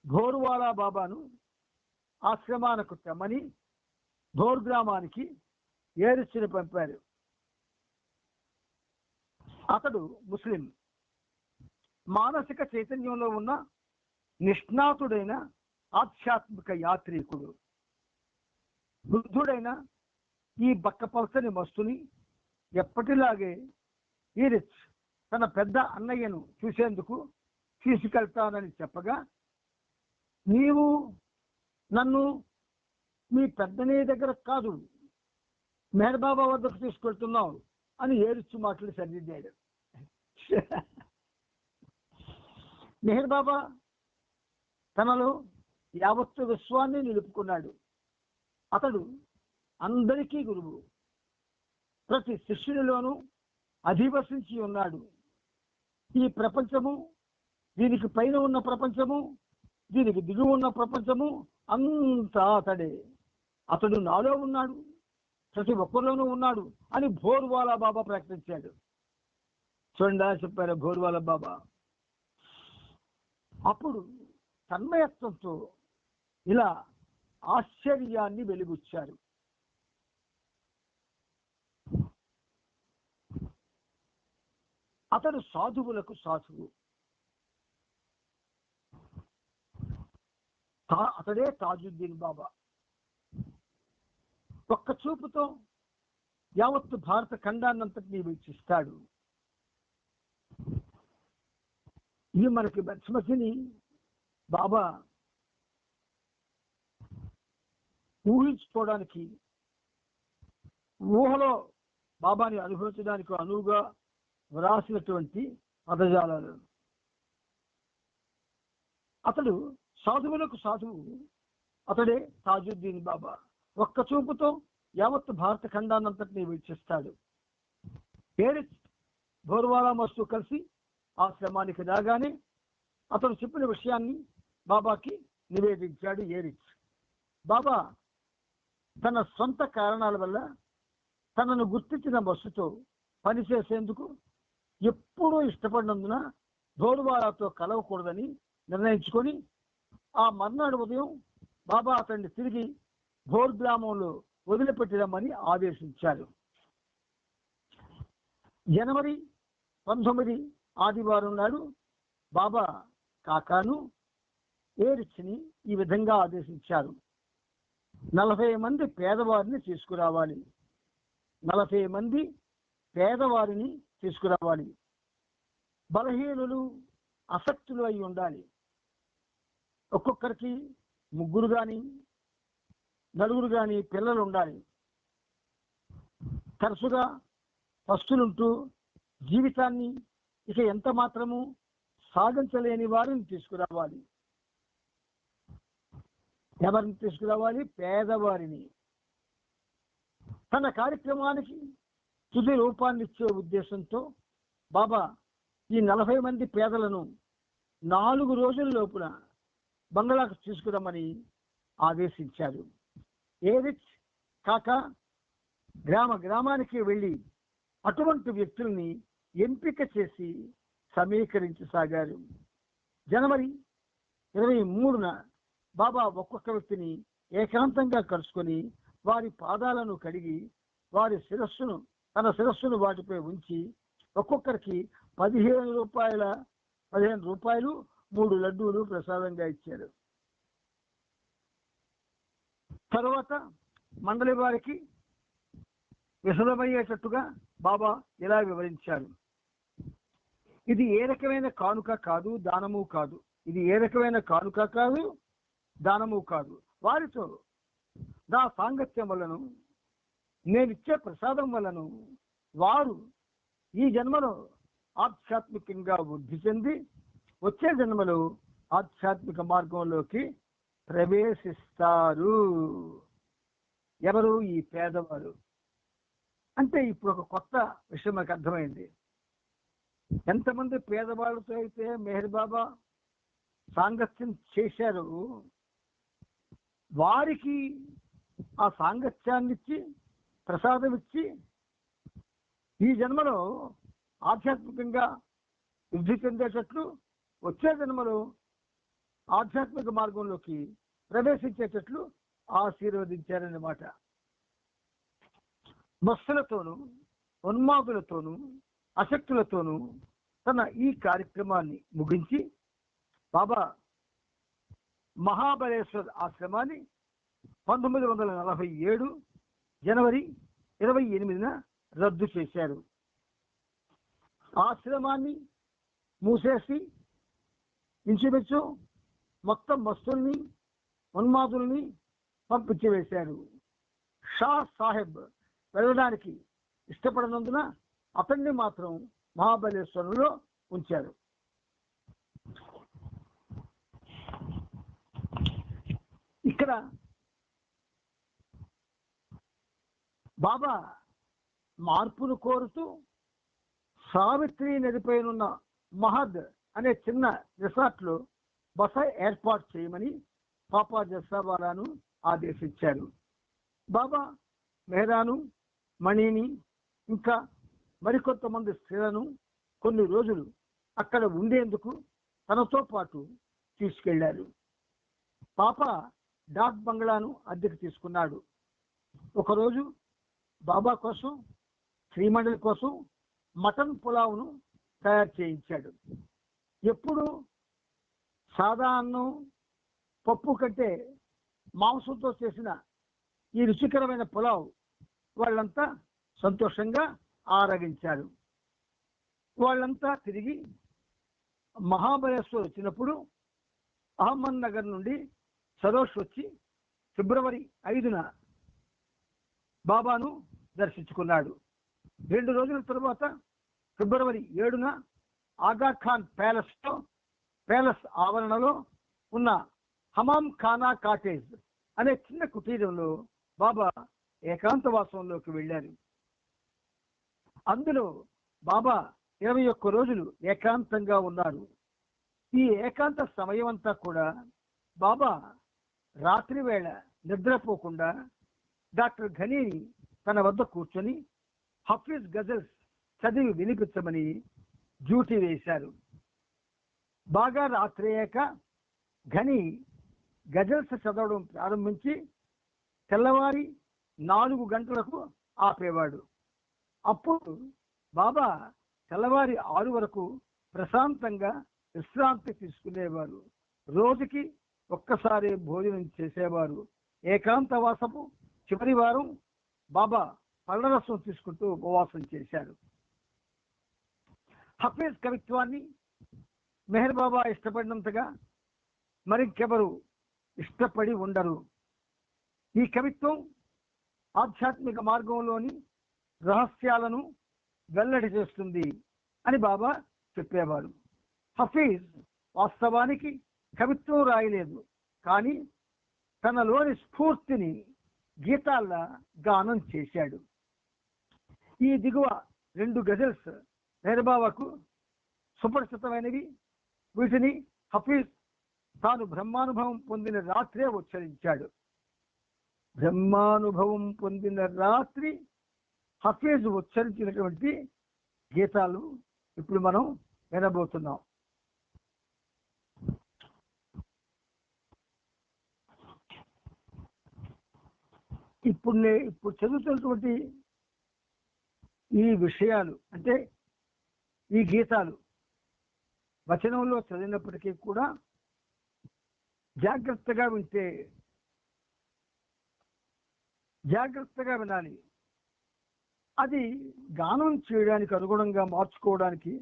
భోర్వాలా బాబాను ఆశ్రమానికి తెమ్మని భోర్ గ్రామానికి ఏరిచిని పంపారు. అతడు ముస్లిం. మానసిక చైతన్యంలో ఉన్న నిష్ణాతుడైన ఆధ్యాత్మిక యాత్రికుడు. వృద్ధుడైన ఈ బక్కపలసని మస్తుని ఎప్పటిలాగే ఈరిచ్ తన పెద్ద అన్నయ్యను చూసేందుకు తీసుకెళ్తానని చెప్పగా, నీవు నన్ను మీ పెద్దనే దగ్గర కాదు మెహర్ బాబా వద్దకు తీసుకెళ్తున్నావు అని ఏరిచ్ మాటలు సరిదిద్దాడు. మెహర్ బాబా తనలో యావత్తు విశ్వాన్ని నిలుపుకున్నాడు. అతడు అందరికీ గురువు, ప్రతి శిష్యునిలోనూ అధివసించి ఉన్నాడు. ఈ ప్రపంచము, దీనికి పైన ఉన్న ప్రపంచము, దీనికి దిగువ ఉన్న ప్రపంచము అంతా అతడే. అతడు నాలో ఉన్నాడు, ప్రతి ఒక్కరిలోనూ ఉన్నాడు అని భోర్వాలా బాబా ప్రకటించాడు. చూడండి చెప్పారు భోర్వాలా బాబా. అప్పుడు తన్మయత్వంతో ఇలా ఆశ్చర్యాన్ని వెలిబుచ్చారు. అతడు సాధువులకు సాధువు, అతడే తాజుద్దీన్ బాబా. ఒక్క చూపుతో యావత్తు భారత ఖండాన్నంతటినీ వీక్షిస్తాడు. ఇది మనకి బస్మతిని బాబా ఊహించుకోవడానికి, ఊహలో బాబాని అనుభవించడానికి అనువుగా వ్రాసినటువంటి పదజాలాలు. అతడు సాధువులకు సాధువు, అతడే తాజుద్దీన్ బాబా. ఒక్క చూపుతో యావత్తు భారత ఖండాన్నంతటినీ వీక్షిస్తాడు. ఏరిచ్ భోర్వాలా మస్తు కలిసి ఆశ్రమానికి రాగానే అతడు చెప్పిన విషయాన్ని బాబాకి నివేదించాడు ఏరిచ్. బాబా తన సొంత కారణాల వల్ల తనను గుర్తించిన బస్సుతో పనిచేసేందుకు ఎప్పుడూ ఇష్టపడినందున భోర్వాలాతో కలవకూడదని నిర్ణయించుకొని ఆ మర్నాడు ఉదయం బాబా అతన్ని తిరిగి భోర్ గ్రామంలో వదిలిపెట్టడమని ఆదేశించారు. జనవరి 19 ఆదివారం నాడు బాబా కాకాను ఏరిచ్ని ఈ విధంగా ఆదేశించారు. 40 మంది పేదవారిని తీసుకురావాలి. 40 మంది పేదవారిని తీసుకురావాలి. బలహీనులు, అసక్తులు అయి ఉండాలి. ఒక్కొక్కరికి 3 కానీ 4 కానీ పిల్లలు ఉండాలి. తరచుగా పస్తులుంటూ జీవితాన్ని ఇక ఎంత మాత్రము సాధించలేని వారిని తీసుకురావాలి. ఎవరిని తీసుకురావాలి? పేదవారిని. తన కార్యక్రమానికి తుది రూపాన్నిచ్చే ఉద్దేశంతో బాబా ఈ 40 మంది పేదలను 4 రోజుల లోపున బంగ్లాకు తీసుకురమ్మని ఆదేశించారు. ఏరిచ్ కాకా గ్రామానికి వెళ్ళి అటువంటి వ్యక్తుల్ని ఎంపిక చేసి సమీకరించసాగారు. జనవరి 23న బాబా ఒక్కొక్క వ్యక్తిని ఏకాంతంగా కలుసుకొని వారి పాదాలను కడిగి తన శిరస్సును వాటిపై ఉంచి ఒక్కొక్కరికి 15 రూపాయలు 3 లడ్డూలు ప్రసాదంగా ఇచ్చారు. తరువాత మండలి వారికి విశదమయ్యేటట్టుగా బాబా ఇలా వివరించారు. ఇది ఏ రకమైన కానుక కాదు, దానము కాదు. ఇది ఏ రకమైన కానుక కాదు, దానము కాదు. వారితో నా సాంగత్యం వలను, నేనిచ్చే ప్రసాదం వలను వారు ఈ జన్మలో ఆధ్యాత్మికంగా వృద్ధి చెంది వచ్చే జన్మలో ఆధ్యాత్మిక మార్గంలోకి ప్రవేశిస్తారు. ఎవరు? ఈ పేదవారు. అంటే ఇప్పుడు ఒక కొత్త విషయం నాకు అర్థమైంది. ఎంతమంది పేదవాళ్ళతో అయితే మెహర్ బాబా సాంగత్యం చేశారు, వారికి ఆ సాంగత్యాన్ని ఇచ్చి ప్రసాదం ఇచ్చి ఈ జన్మలో ఆధ్యాత్మికంగా వృద్ధి చెందేటట్లు, వచ్చే జన్మలో ఆధ్యాత్మిక మార్గంలోకి ప్రవేశించేటట్లు ఆశీర్వదించారన్నమాట. భక్తులతోనూ ఉన్మాదులతోనూ అశక్తులతోనూ తన ఈ కార్యక్రమాన్ని ముగించి బాబా మహాబలేశ్వర్ ఆశ్రమాన్ని 1947 జనవరి 28న రద్దు చేశారు. ఆశ్రమాన్ని మూసేసి ఇంచుమించు మొత్తం మస్తుల్ని ఉన్మాదుల్ని పంపించి వేశారు. షా సాహెబ్ వెళ్ళడానికి ఇష్టపడినందున అతన్ని మాత్రం మహాబలేశ్వరంలో ఉంచారు. ఇక్కడ బాబా మార్పును కోరుతూ సావిత్రి నదిపైనున్న మహద్ అనే చిన్న రిసార్ట్లో బస ఏర్పాటు చేయమని పాపా జస్సాబారాను ఆదేశించారు. బాబా మెహరాను, మణిని ఇంకా మరికొంతమంది స్త్రీలను కొన్ని రోజులు అక్కడ ఉండేందుకు తనతో పాటు తీసుకెళ్లారు. పాప డాక్ బంగ్లాను అద్దెకు తీసుకున్నాడు. ఒకరోజు బాబా కోసం, శ్రీమండలి కోసం మటన్ పులావును తయారు చేయించాడు. ఎప్పుడు సాదా అన్నం, పప్పు కంటే మాంసంతో చేసిన ఈ రుచికరమైన పులావ్ వాళ్ళంతా సంతోషంగా ఆరగించారు. వాళ్ళంతా తిరిగి మహాబలేశ్వర్ వచ్చినప్పుడు అహ్మద్ నగర్ నుండి సరోష్ వచ్చి ఫిబ్రవరి 5న బాబాను దర్శించుకున్నాడు. 2 రోజుల తరువాత ఫిబ్రవరి 7న ఆగాఖాన్ ప్యాలెస్ ఆవరణలో ఉన్న హమామ్ ఖానా కాటేజ్ అనే చిన్న కుటీరంలో బాబా ఏకాంతవాసంలోకి వెళ్ళారు. అందులో బాబా 21 రోజులు ఏకాంతంగా ఉన్నారు. ఈ ఏకాంత సమయం అంతా కూడా బాబా రాత్రి వేళ నిద్రపోకుండా డాక్టర్ ఘనీని తన వద్ద కూర్చొని హఫీజ్ గజల్స్ చదివి వినిపించమని డ్యూటీ వేశారు. బాగా రాత్రి అయ్యాక ఘనీ గజల్స్ చదవడం ప్రారంభించి తెల్లవారి 4 గంటలకు ఆపేవాడు. అప్పుడు బాబా తెల్లవారి 6 వరకు ప్రశాంతంగా విశ్రాంతి తీసుకునేవారు. రోజుకి ఒక్కసారి భోజనం చేసేవారు. ఏకాంతవాసపు చివరి వారం బాబా పళ్ళరసం తీసుకుంటూ ఉపవాసం చేశారు. హఫీజ్ కవిత్వాన్ని మెహర్ బాబా ఇష్టపడినంతగా మరింకెవరు ఇష్టపడి ఉండరు. ఈ కవిత్వం ఆధ్యాత్మిక మార్గంలోని రహస్యాలను వెల్లడి చేస్తుంది అని బాబా చెప్పేవారు. హఫీజ్ వాస్తవానికి కవిత్వం రాయలేదు, కానీ తనలోని స్ఫూర్తిని గీతాల్లా గానం చేశాడు. ఈ దిగువ 2 గజల్స్ మెహర్బాబాకు సుపరిచితమైనవి. వీటిని హఫీజ్ తాను బ్రహ్మానుభవం పొందిన రాత్రే ఉచ్చరించాడు. బ్రహ్మానుభవం పొందిన రాత్రి హఫీజ్ ఉచ్చరించినటువంటి గీతాలు ఇప్పుడు మనం వినబోతున్నాం. ఇప్పుడు చదువుతున్నటువంటి ఈ విషయాలు అంటే ఈ గీతాలు వచనంలో చదివినప్పటికీ కూడా జాగ్రత్తగా వినాలి. అది గానం చేయడానికి అనుగుణంగా మార్చుకోవడానికి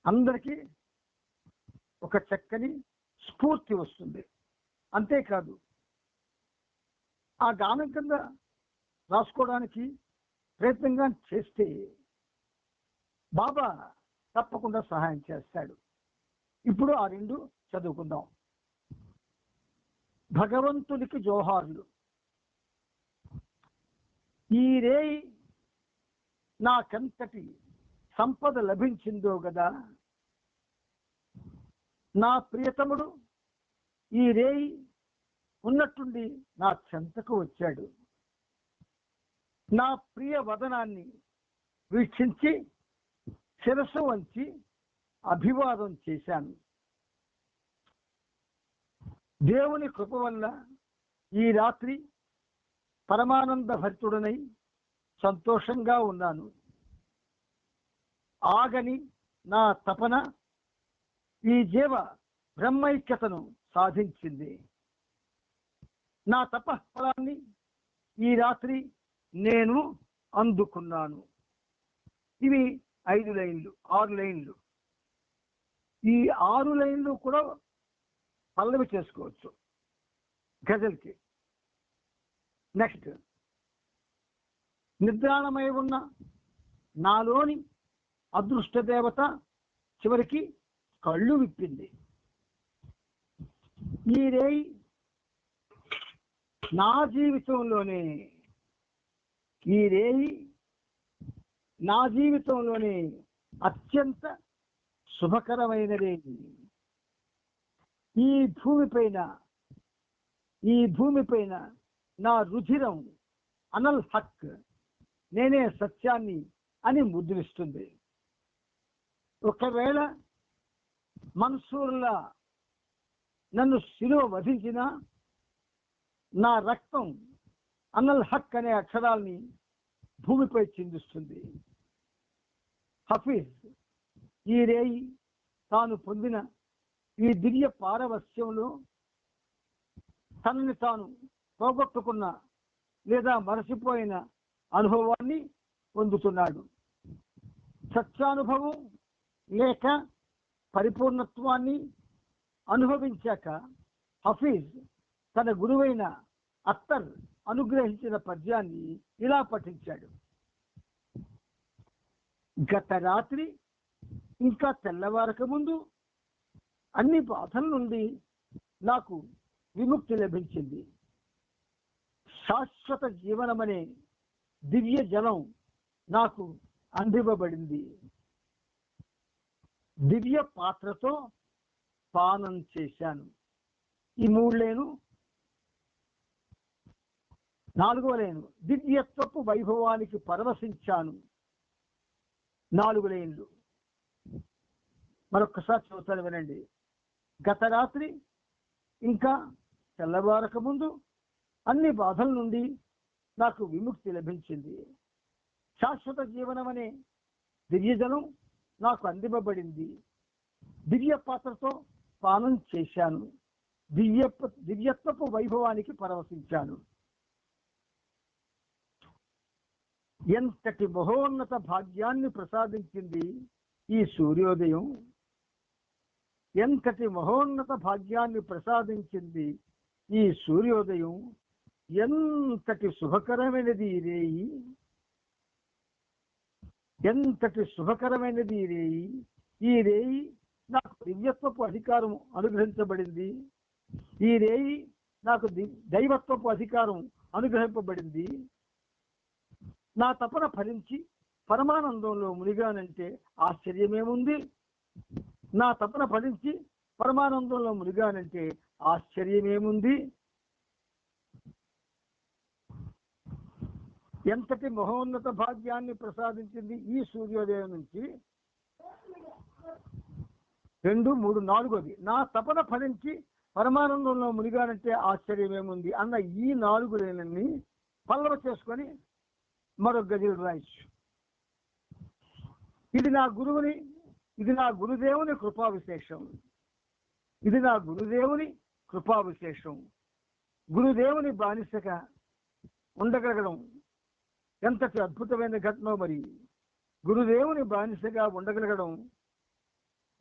అందరికీ ఒక చక్కని స్ఫూర్తి వస్తుంది. అంతేకాదు ఆ గానం కింద రాసుకోవడానికి ప్రయత్నంగా చేస్తే బాబా తప్పకుండా సహాయం చేస్తాడు. ఇప్పుడు ఆ 2 చదువుకుందాం. భగవంతునికి జోహార్లు. ఈ రేయి నాకెంతటి సంపద లభించిందో గదా, నా ప్రియతముడు ఈ రేయి ఉన్నట్టుండి నా చెంతకు వచ్చాడు. నా ప్రియ వదనాన్ని వీక్షించి శిరస్సు వంచి అభివాదం చేశాను. దేవుని కృప వల్ల ఈ రాత్రి పరమానంద భరితుడనై సంతోషంగా ఉన్నాను. ఆగని నా తపన ఈ జీవ బ్రహ్మైక్యతను సాధించింది. నా తపఫలాన్ని ఈ రాత్రి నేను అందుకున్నాను. ఇవి 5 లైన్లు, 6 లైన్లు. ఈ 6 లైన్లు కూడా పల్లవి చేసుకోవచ్చు గజల్కి. నెక్స్ట్, నిద్రాణమై ఉన్న నాలోని అదృష్ట దేవత చివరికి కళ్ళు విప్పింది. ఈ రేయి నా జీవితంలోనే, ఈ రేయి నా జీవితంలోనే అత్యంత శుభకరమైన రేయి. ఈ భూమిపైన నా రుధిరం అనల్ హక్, నేనే సత్యాన్ని అని ముద్రిస్తుంది. ఒకవేళ మన్సూర్లా నన్ను శిలువ వధించిన నా రక్తం అనల్ హక్ అనే అక్షరాల్ని భూమిపై చిందిస్తుంది. హఫీజ్ ఈ రేయి తాను పొందిన ఈ దివ్య పారవస్యంలో తనని తాను పోగొట్టుకున్న లేదా మరచిపోయిన అనుభవాన్ని పొందుతున్నాడు. సత్యానుభవం లేక పరిపూర్ణత్వాన్ని అనుభవించాక హఫీజ్ తన గురువైన అత్తర్ అనుగ్రహించిన పద్యాన్ని ఇలా పఠించాడు. గత రాత్రి ఇంకా తెల్లవారక ముందు అన్ని బాధల నుండి నాకు విముక్తి లభించింది. శాశ్వత జీవనమనే దివ్య జలం నాకు అందివ్వబడింది. దివ్య పాత్రతో పానం చేశాను. ఈ 3 లైను. 4వ లైను, దివ్యత్వపు వైభవానికి పరవశించాను. 4 లైన్లు. మరొక్కసారి చదువుతాను, వినండి. గత రాత్రి ఇంకా తెల్లవారక ముందు అన్ని బాధల నుండి నాకు విముక్తి లభించింది. శాశ్వత జీవనం అనే దివ్యజలం నాకు అందివ్వబడింది. దివ్య పాత్రతో పానం చేశాను. దివ్యత్వపు వైభవానికి పరవశించాను. ఎంతటి మహోన్నత భాగ్యాన్ని ప్రసాదించింది ఈ సూర్యోదయం. ఎంతటి మహోన్నత భాగ్యాన్ని ప్రసాదించింది ఈ సూర్యోదయం. ఎంతటి శుభకరమైనది ఈ రేయి. ఎంతటి శుభకరమైనది ఈ రేయి. ఈ రేయి నాకు దివ్యత్వపు అధికారం అనుగ్రహించబడింది. ఈ రేయి నాకు దైవత్వపు అధికారం అనుగ్రహింపబడింది. నా తపన ఫలించి పరమానందంలో మునిగానంటే ఆశ్చర్యమేముంది. నా తపన ఫలించి పరమానందంలో మునిగానంటే ఆశ్చర్యమేముంది. ఎంతటి మహోన్నత భాగ్యాన్ని ప్రసాదించింది ఈ సూర్యోదయం నుంచి. 2, 3, 4వది, నా తపన ఫలించి పరమానందంలో మునిగానంటే ఆశ్చర్యమేముంది అన్న ఈ 4 లైన్లని పల్లవ చేసుకొని మరొక గదిలో రాయొచ్చు. ఇది నా గురుదేవుని కృపా విశేషం. ఇది నా గురుదేవుని కృపా విశేషం. గురుదేవుని బానిసగా ఉండగలగడం ఎంతటి అద్భుతమైన ఘటనో మరి. గురుదేవుని బానిసగా ఉండగలగడం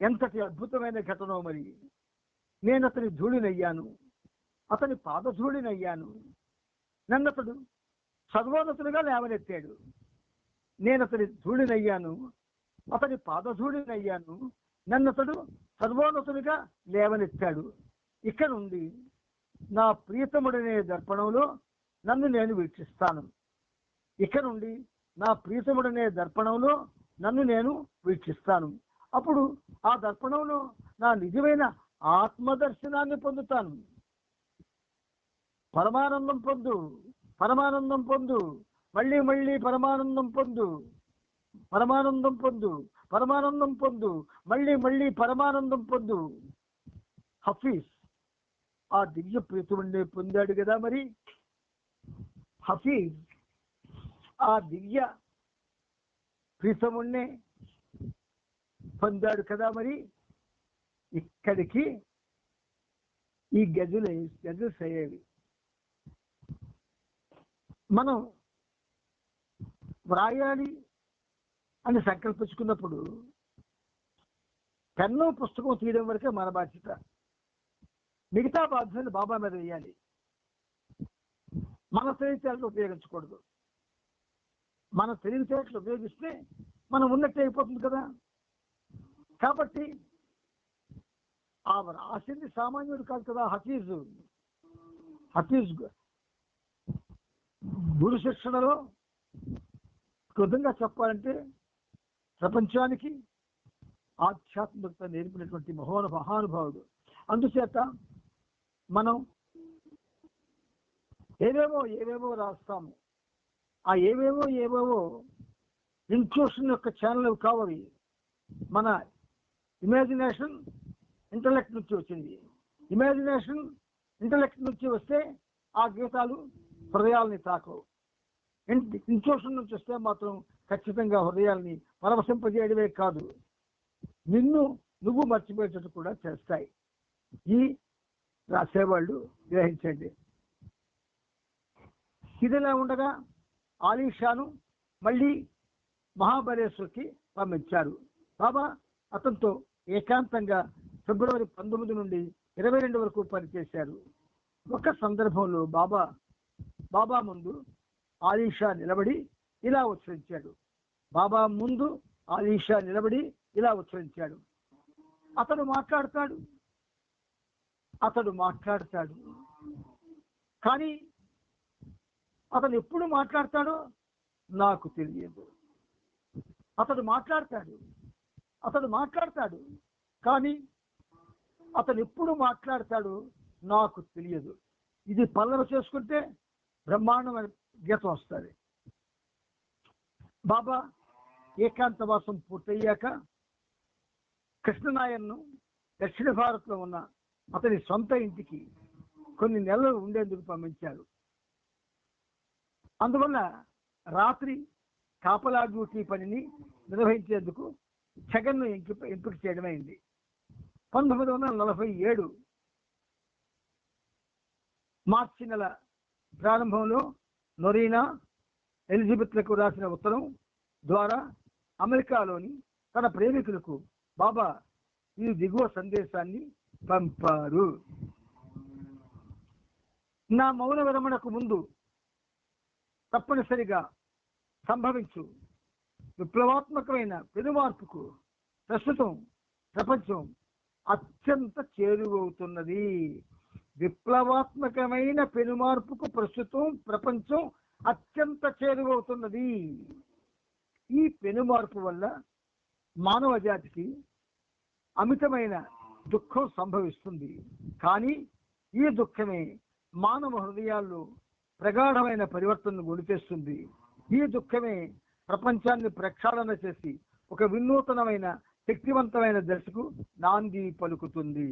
ఎంతటి అద్భుతమైన ఘటనో మరి. నేను అతని ధూళినయ్యాను, అతని పాదధూళినయ్యాను. నన్నతడు సర్వోన్నతునిగా లేవనెత్తాడు. నేను అతని ధూళినయ్యాను, అతని పాదధూళినయ్యాను. నన్నతడు సర్వోన్నతునిగా లేవనెత్తాడు. ఇక నుండి నా ప్రియతముడనే దర్పణంలో నన్ను నేను వీక్షిస్తాను. ఇక నుండి నా ప్రియతముడనే దర్పణంలో నన్ను నేను వీక్షిస్తాను. అప్పుడు ఆ దర్పణంలో నా నిజమైన ఆత్మదర్శనాన్ని పొందుతాను. పరమానందం పొందు, పరమానందం పొందు, మళ్ళీ మళ్ళీ పరమానందం పొందు, పరమానందం పొందు, పరమానందం పొందు, మళ్ళీ మళ్ళీ పరమానందం పొందు. హఫీజ్ ఆ దివ్య ప్రీతుడిని పొందాడు కదా మరి. హఫీజ్ ఆ దివ్య ప్రీతముణ్ణే పొందాడు కదా మరి. ఇక్కడికి ఈ గజులు అయ్యేవి. మనం వ్రాయాలి అని సంకల్పించుకున్నప్పుడు పెన్ను పుస్తకం తీయడం వరకే మన బాధ్యత. మిగతా బాధ్యతలు బాబా మీద వేయాలి. మన తెలివితేటలు ఉపయోగించకూడదు. మన తెలివితేటలు ఉపయోగిస్తే మనం ఉన్నట్టు అయిపోతుంది కదా. కాబట్టి ఆ రాసింది సామాన్యుడు కాదు కదా. హఫీజ్ గురు శిక్షణలో కృతంగా చెప్పాలంటే ప్రపంచానికి ఆధ్యాత్మికత నేర్పినటువంటి మహానుభావుడు. అందుచేత మనం ఏవేవో రాస్తాము. ఆ ఏవేవో ఇంట్యూషన్ యొక్క ఛానల్ కావాలి. మన ఇమాజినేషన్ ఇంటలెక్ట్ నుంచి వచ్చింది. ఇమాజినేషన్ ఇంటలెక్ట్ నుంచి వస్తే ఆ గీతాలు హృదయాల్ని తాకవు. ఇంట్యూషన్ నుంచి వస్తే మాత్రం ఖచ్చితంగా హృదయాల్ని పరవశింపజేయడమే కాదు, నువ్వు మర్చిపోయేటట్టు కూడా చేస్తాయి. ఈ రాసేవాళ్ళు గ్రహించండి. ఇదిలా ఉండగా ఆలీషాను మళ్ళీ మహాబలేశ్వర్కి పంపించారు. బాబా అతనితో ఏకాంతంగా ఫిబ్రవరి 19 నుండి 22 వరకు పనిచేశారు. ఒక సందర్భంలో బాబా ముందు ఆలీషా నిలబడి ఇలా ఉచ్చరించాడు. అతడు మాట్లాడతాడు. కానీ అతను ఎప్పుడు మాట్లాడతాడో నాకు తెలియదు. అతడు మాట్లాడతాడు కానీ అతను ఎప్పుడు మాట్లాడతాడో నాకు తెలియదు. ఇది పల్లవ చేసుకుంటే బ్రహ్మాండమైన గీతం వస్తుంది. బాబా ఏకాంతవాసం పూర్తయ్యాక కృష్ణనాయన్ను దక్షిణ భారత్లో ఉన్న అతని సొంత ఇంటికి కొన్ని నెలలు ఉండేందుకు పంపించారు. అందువల్ల రాత్రి కాపలా డ్యూటీ పనిని నిర్వహించేందుకు జగన్ను ఎంపిక చేయడమైంది. 1947 మార్చి నెల ప్రారంభంలో నొరీనా ఎలిజబెత్లకు రాసిన ఉత్తరం ద్వారా అమెరికాలోని తన ప్రేమికులకు బాబా ఈ దిగువ సందేశాన్ని పంపారు. నా మౌన విరమణకు ముందు తప్పనిసరిగా సంభవించు విప్లవాత్మకమైన పెనుమార్పుకు ప్రస్తుతం ప్రపంచం అత్యంత చేరువవుతున్నది. విప్లవాత్మకమైన పెనుమార్పుకు ప్రస్తుతం ప్రపంచం అత్యంత చేరువవుతున్నది. ఈ పెనుమార్పు వల్ల మానవ జాతికి అమితమైన దుఃఖం సంభవిస్తుంది. కానీ ఈ దుఃఖమే మానవ హృదయాల్లో ప్రగాఢమైన పరివర్తనను గొలిపేస్తుంది. ఈ దుఃఖమే ప్రపంచాన్ని ప్రక్షాళన చేసి ఒక వినూతనమైన శక్తివంతమైన దశకు నాంది పలుకుతుంది.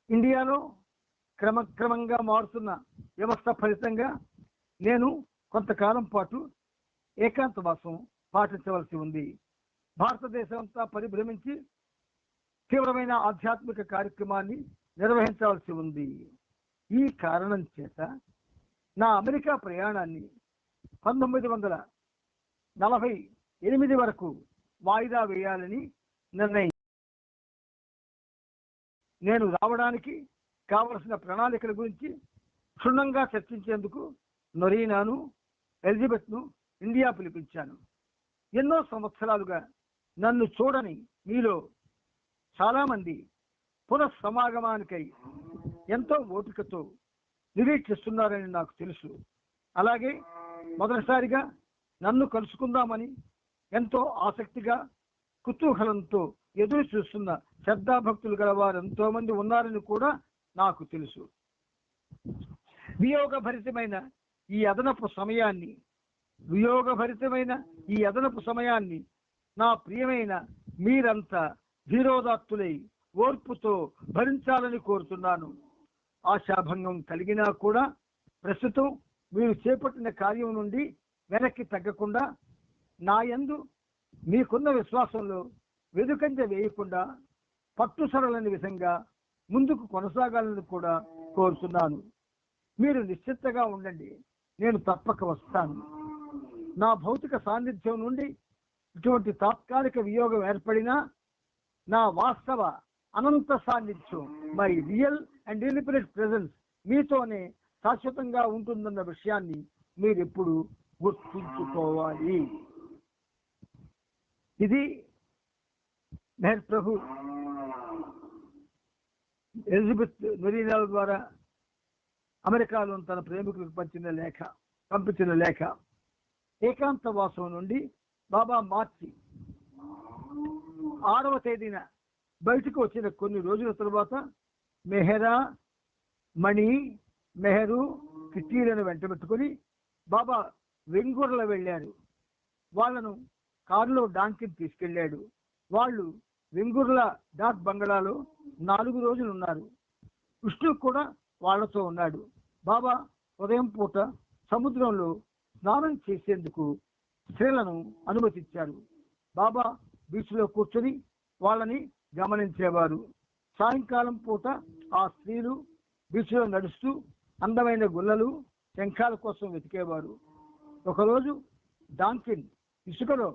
ఇండియాలో క్రమక్రమంగా మారుతున్న వ్యవస్థ ఫలితంగా నేను కొంతకాలం పాటు ఏకాంతవాసం పాటించవలసి ఉంది. భారతదేశం అంతా పరిభ్రమించి తీవ్రమైన ఆధ్యాత్మిక కార్యక్రమాన్ని నిర్వహించవలసి ఉంది. ఈ కారణం చేత నా అమెరికా ప్రయాణాన్ని 1948 వరకు వాయిదా వేయాలని నిర్ణయించాను. నేను రావడానికి కావలసిన ప్రణాళికల గురించి క్షుణ్ణంగా చర్చించేందుకు నొరీనాను ఎలిజబెత్ను ఇండియా పిలిపించాను. ఎన్నో సంవత్సరాలుగా నన్ను చూడని మీలో చాలామంది పునఃసమాగమానికై ఎంతో ఓపికతో నిరీక్షిస్తున్నారని నాకు తెలుసు. అలాగే మొదటిసారిగా నన్ను కలుసుకుందామని ఎంతో ఆసక్తిగా కుతూహలంతో ఎదురు చూస్తున్న శ్రద్ధాభక్తులు గల వారు ఎంతో మంది ఉన్నారని కూడా నాకు తెలుసు. వియోగభరితమైన ఈ అదనపు సమయాన్ని నా ప్రియమైన మీరంతా ధీరోదాత్తులై ఓర్పుతో భరించాలని కోరుతున్నాను. ఆశాభంగం కలిగినా కూడా ప్రస్తుతం మీరు చేపట్టిన కార్యం నుండి వెనక్కి తగ్గకుండా నా యందు మీకున్న విశ్వాసంలో వెనుకంజ వేయకుండా పట్టుసరలని విధంగా ముందుకు కొనసాగాలని కూడా కోరుతున్నాను. మీరు నిశ్చింతగా ఉండండి, నేను తప్పక వస్తాను. నా భౌతిక సాన్నిధ్యం నుండి ఇటువంటి తాత్కాలిక వియోగం ఏర్పడినా నా వాస్తవ అనంత సాన్నిధ్యం, my real and infinite presence మీతోనే శాశ్వతంగా ఉంటుందన్న విషయాన్ని మీరు ఎప్పుడు గుర్తుంచుకోవాలి. ఇది మెహర్ ప్రభు ఎలిజబెత్ నొరీనాల ద్వారా అమెరికాలో తన ప్రేమికులకు పంపించిన లేఖ. ఏకాంతవాసం నుండి బాబా మార్చి 6వ తేదీన బయటకు వచ్చిన కొన్ని రోజుల తరువాత మెహరా, మణి, మెహరు, కిట్టీలను వెంటబెట్టుకుని బాబా వెంగూర్ల వెళ్ళారు. వాళ్ళను కారులో డాంకిని తీసుకెళ్లాడు. వాళ్ళు వెంగూర్ల డాక్ బంగళాలో 4 రోజులు ఉన్నారు. విష్ణు కూడా వాళ్లతో ఉన్నాడు. బాబా ఉదయం పూట సముద్రంలో స్నానం చేసేందుకు స్త్రీలను అనుమతించారు. బాబా బీచ్లో కూర్చొని వాళ్ళని గమనించేవారు. సాయంకాలం పూట ఆ స్త్రీలు బీచ్లో నడుస్తూ అందమైన గుల్లలు, శంఖాల కోసం వెతికేవారు. ఒకరోజు డాంకిన్ ఇసుకలో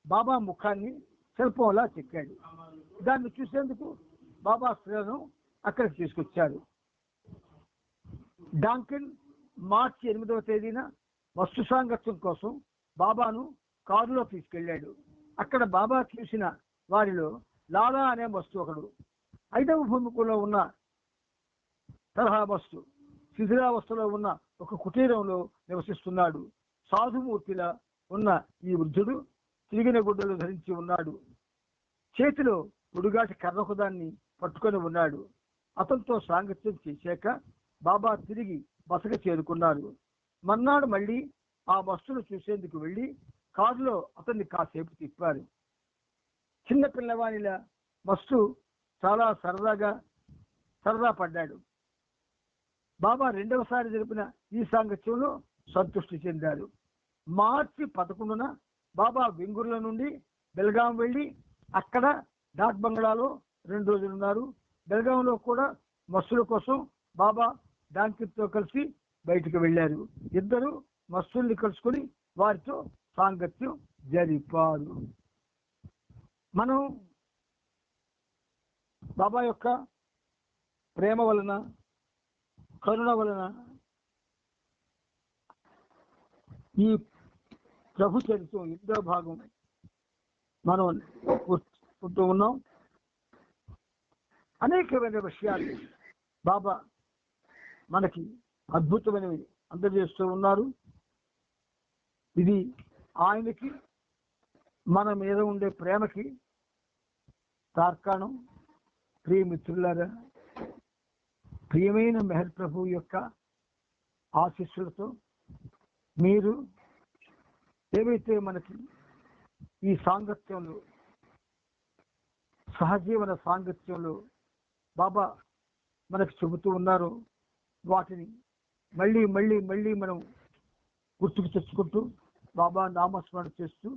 బాబా ముఖాన్ని శిల్పంలా చెక్కాడు. దాన్ని చూసేందుకు బాబా స్త్రీలను అక్కడికి తీసుకొచ్చారు. డాంకిన్ మార్చి 8వ తేదీన వస్తు సాంగత్యం కోసం బాబాను కారులో తీసుకెళ్లాడు. అక్కడ బాబా చూసిన వారిలో లాలా అనే వస్తు ఒకడు 5వ భూమికలో ఉన్న తరహా వస్తు శిథిలావస్థలో ఉన్న ఒక కుటీరంలో నివసిస్తున్నాడు. సాధుమూర్తిలా ఉన్న ఈ వృద్ధుడు తిరిగిన గుడ్డలు ధరించి ఉన్నాడు. చేతిలో పొడుగాటి కర్రకుదాన్ని పట్టుకొని ఉన్నాడు. అతనితో సాంగత్యం చేశాక బాబా తిరిగి బసకు చేరుకున్నారు. మర్నాడు మళ్ళీ ఆ వస్తువును చూసేందుకు వెళ్ళి కారులో అతన్ని కాసేపు తిప్పారు. చిన్న పిల్లవానిలా వస్తు చాలా సరదా పడ్డాడు. బాబా 2వసారి జరిపిన ఈ సాంగత్యంలో సంతృష్టి చెందారు. మార్చి 11న బాబా వెంగూర్ల నుండి బెల్గాం వెళ్ళి అక్కడ డాక్ బంగ్లాలో 2 రోజులు ఉన్నారు. బెల్గాంలో కూడా మస్తుల కోసం బాబా డాంకితో కలిసి బయటకు వెళ్ళారు. ఇద్దరు మస్తుల్ని కలుసుకొని వారితో సాంగత్యం జరిపారు. మనం బాబా యొక్క ప్రేమ వలన, కరుణ వలన ఈ ప్రభు చరిత్రం 8వ భాగం మనం కూర్చుంటూ ఉన్నాం. అనేకమైన విషయాలు బాబా మనకి అద్భుతమైనవి అందజేస్తూ ఉన్నారు. ఇది ఆయనకి మన మీద ఉండే ప్రేమకి తార్కాణం. ప్రియమిత్రులారా, ప్రియమైన మెహర్ ప్రభు యొక్క ఆశీస్సులతో మీరు ఏవైతే మనకి ఈ సాంగత్యంలో, సహజీవన సాంగత్యంలో బాబా మనకు చెబుతూ ఉన్నారో వాటిని మళ్ళీ మళ్ళీ మళ్ళీ మనం గుర్తుకు తెచ్చుకుంటూ బాబా నామస్మరణ చేస్తూ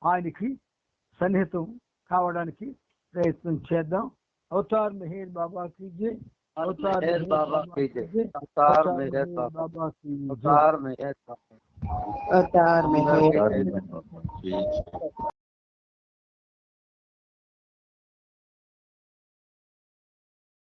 ఆయనకి సన్నిహితం కావడానికి ప్రయత్నం చేద్దాం. అవతార్ మెహర్ బాబా की जय, అవతార్ మెహర్ బాబా की जय, అవతార్ మెహర్ బాబా की जय, అవతార్ మెహర్ బాబా की जय.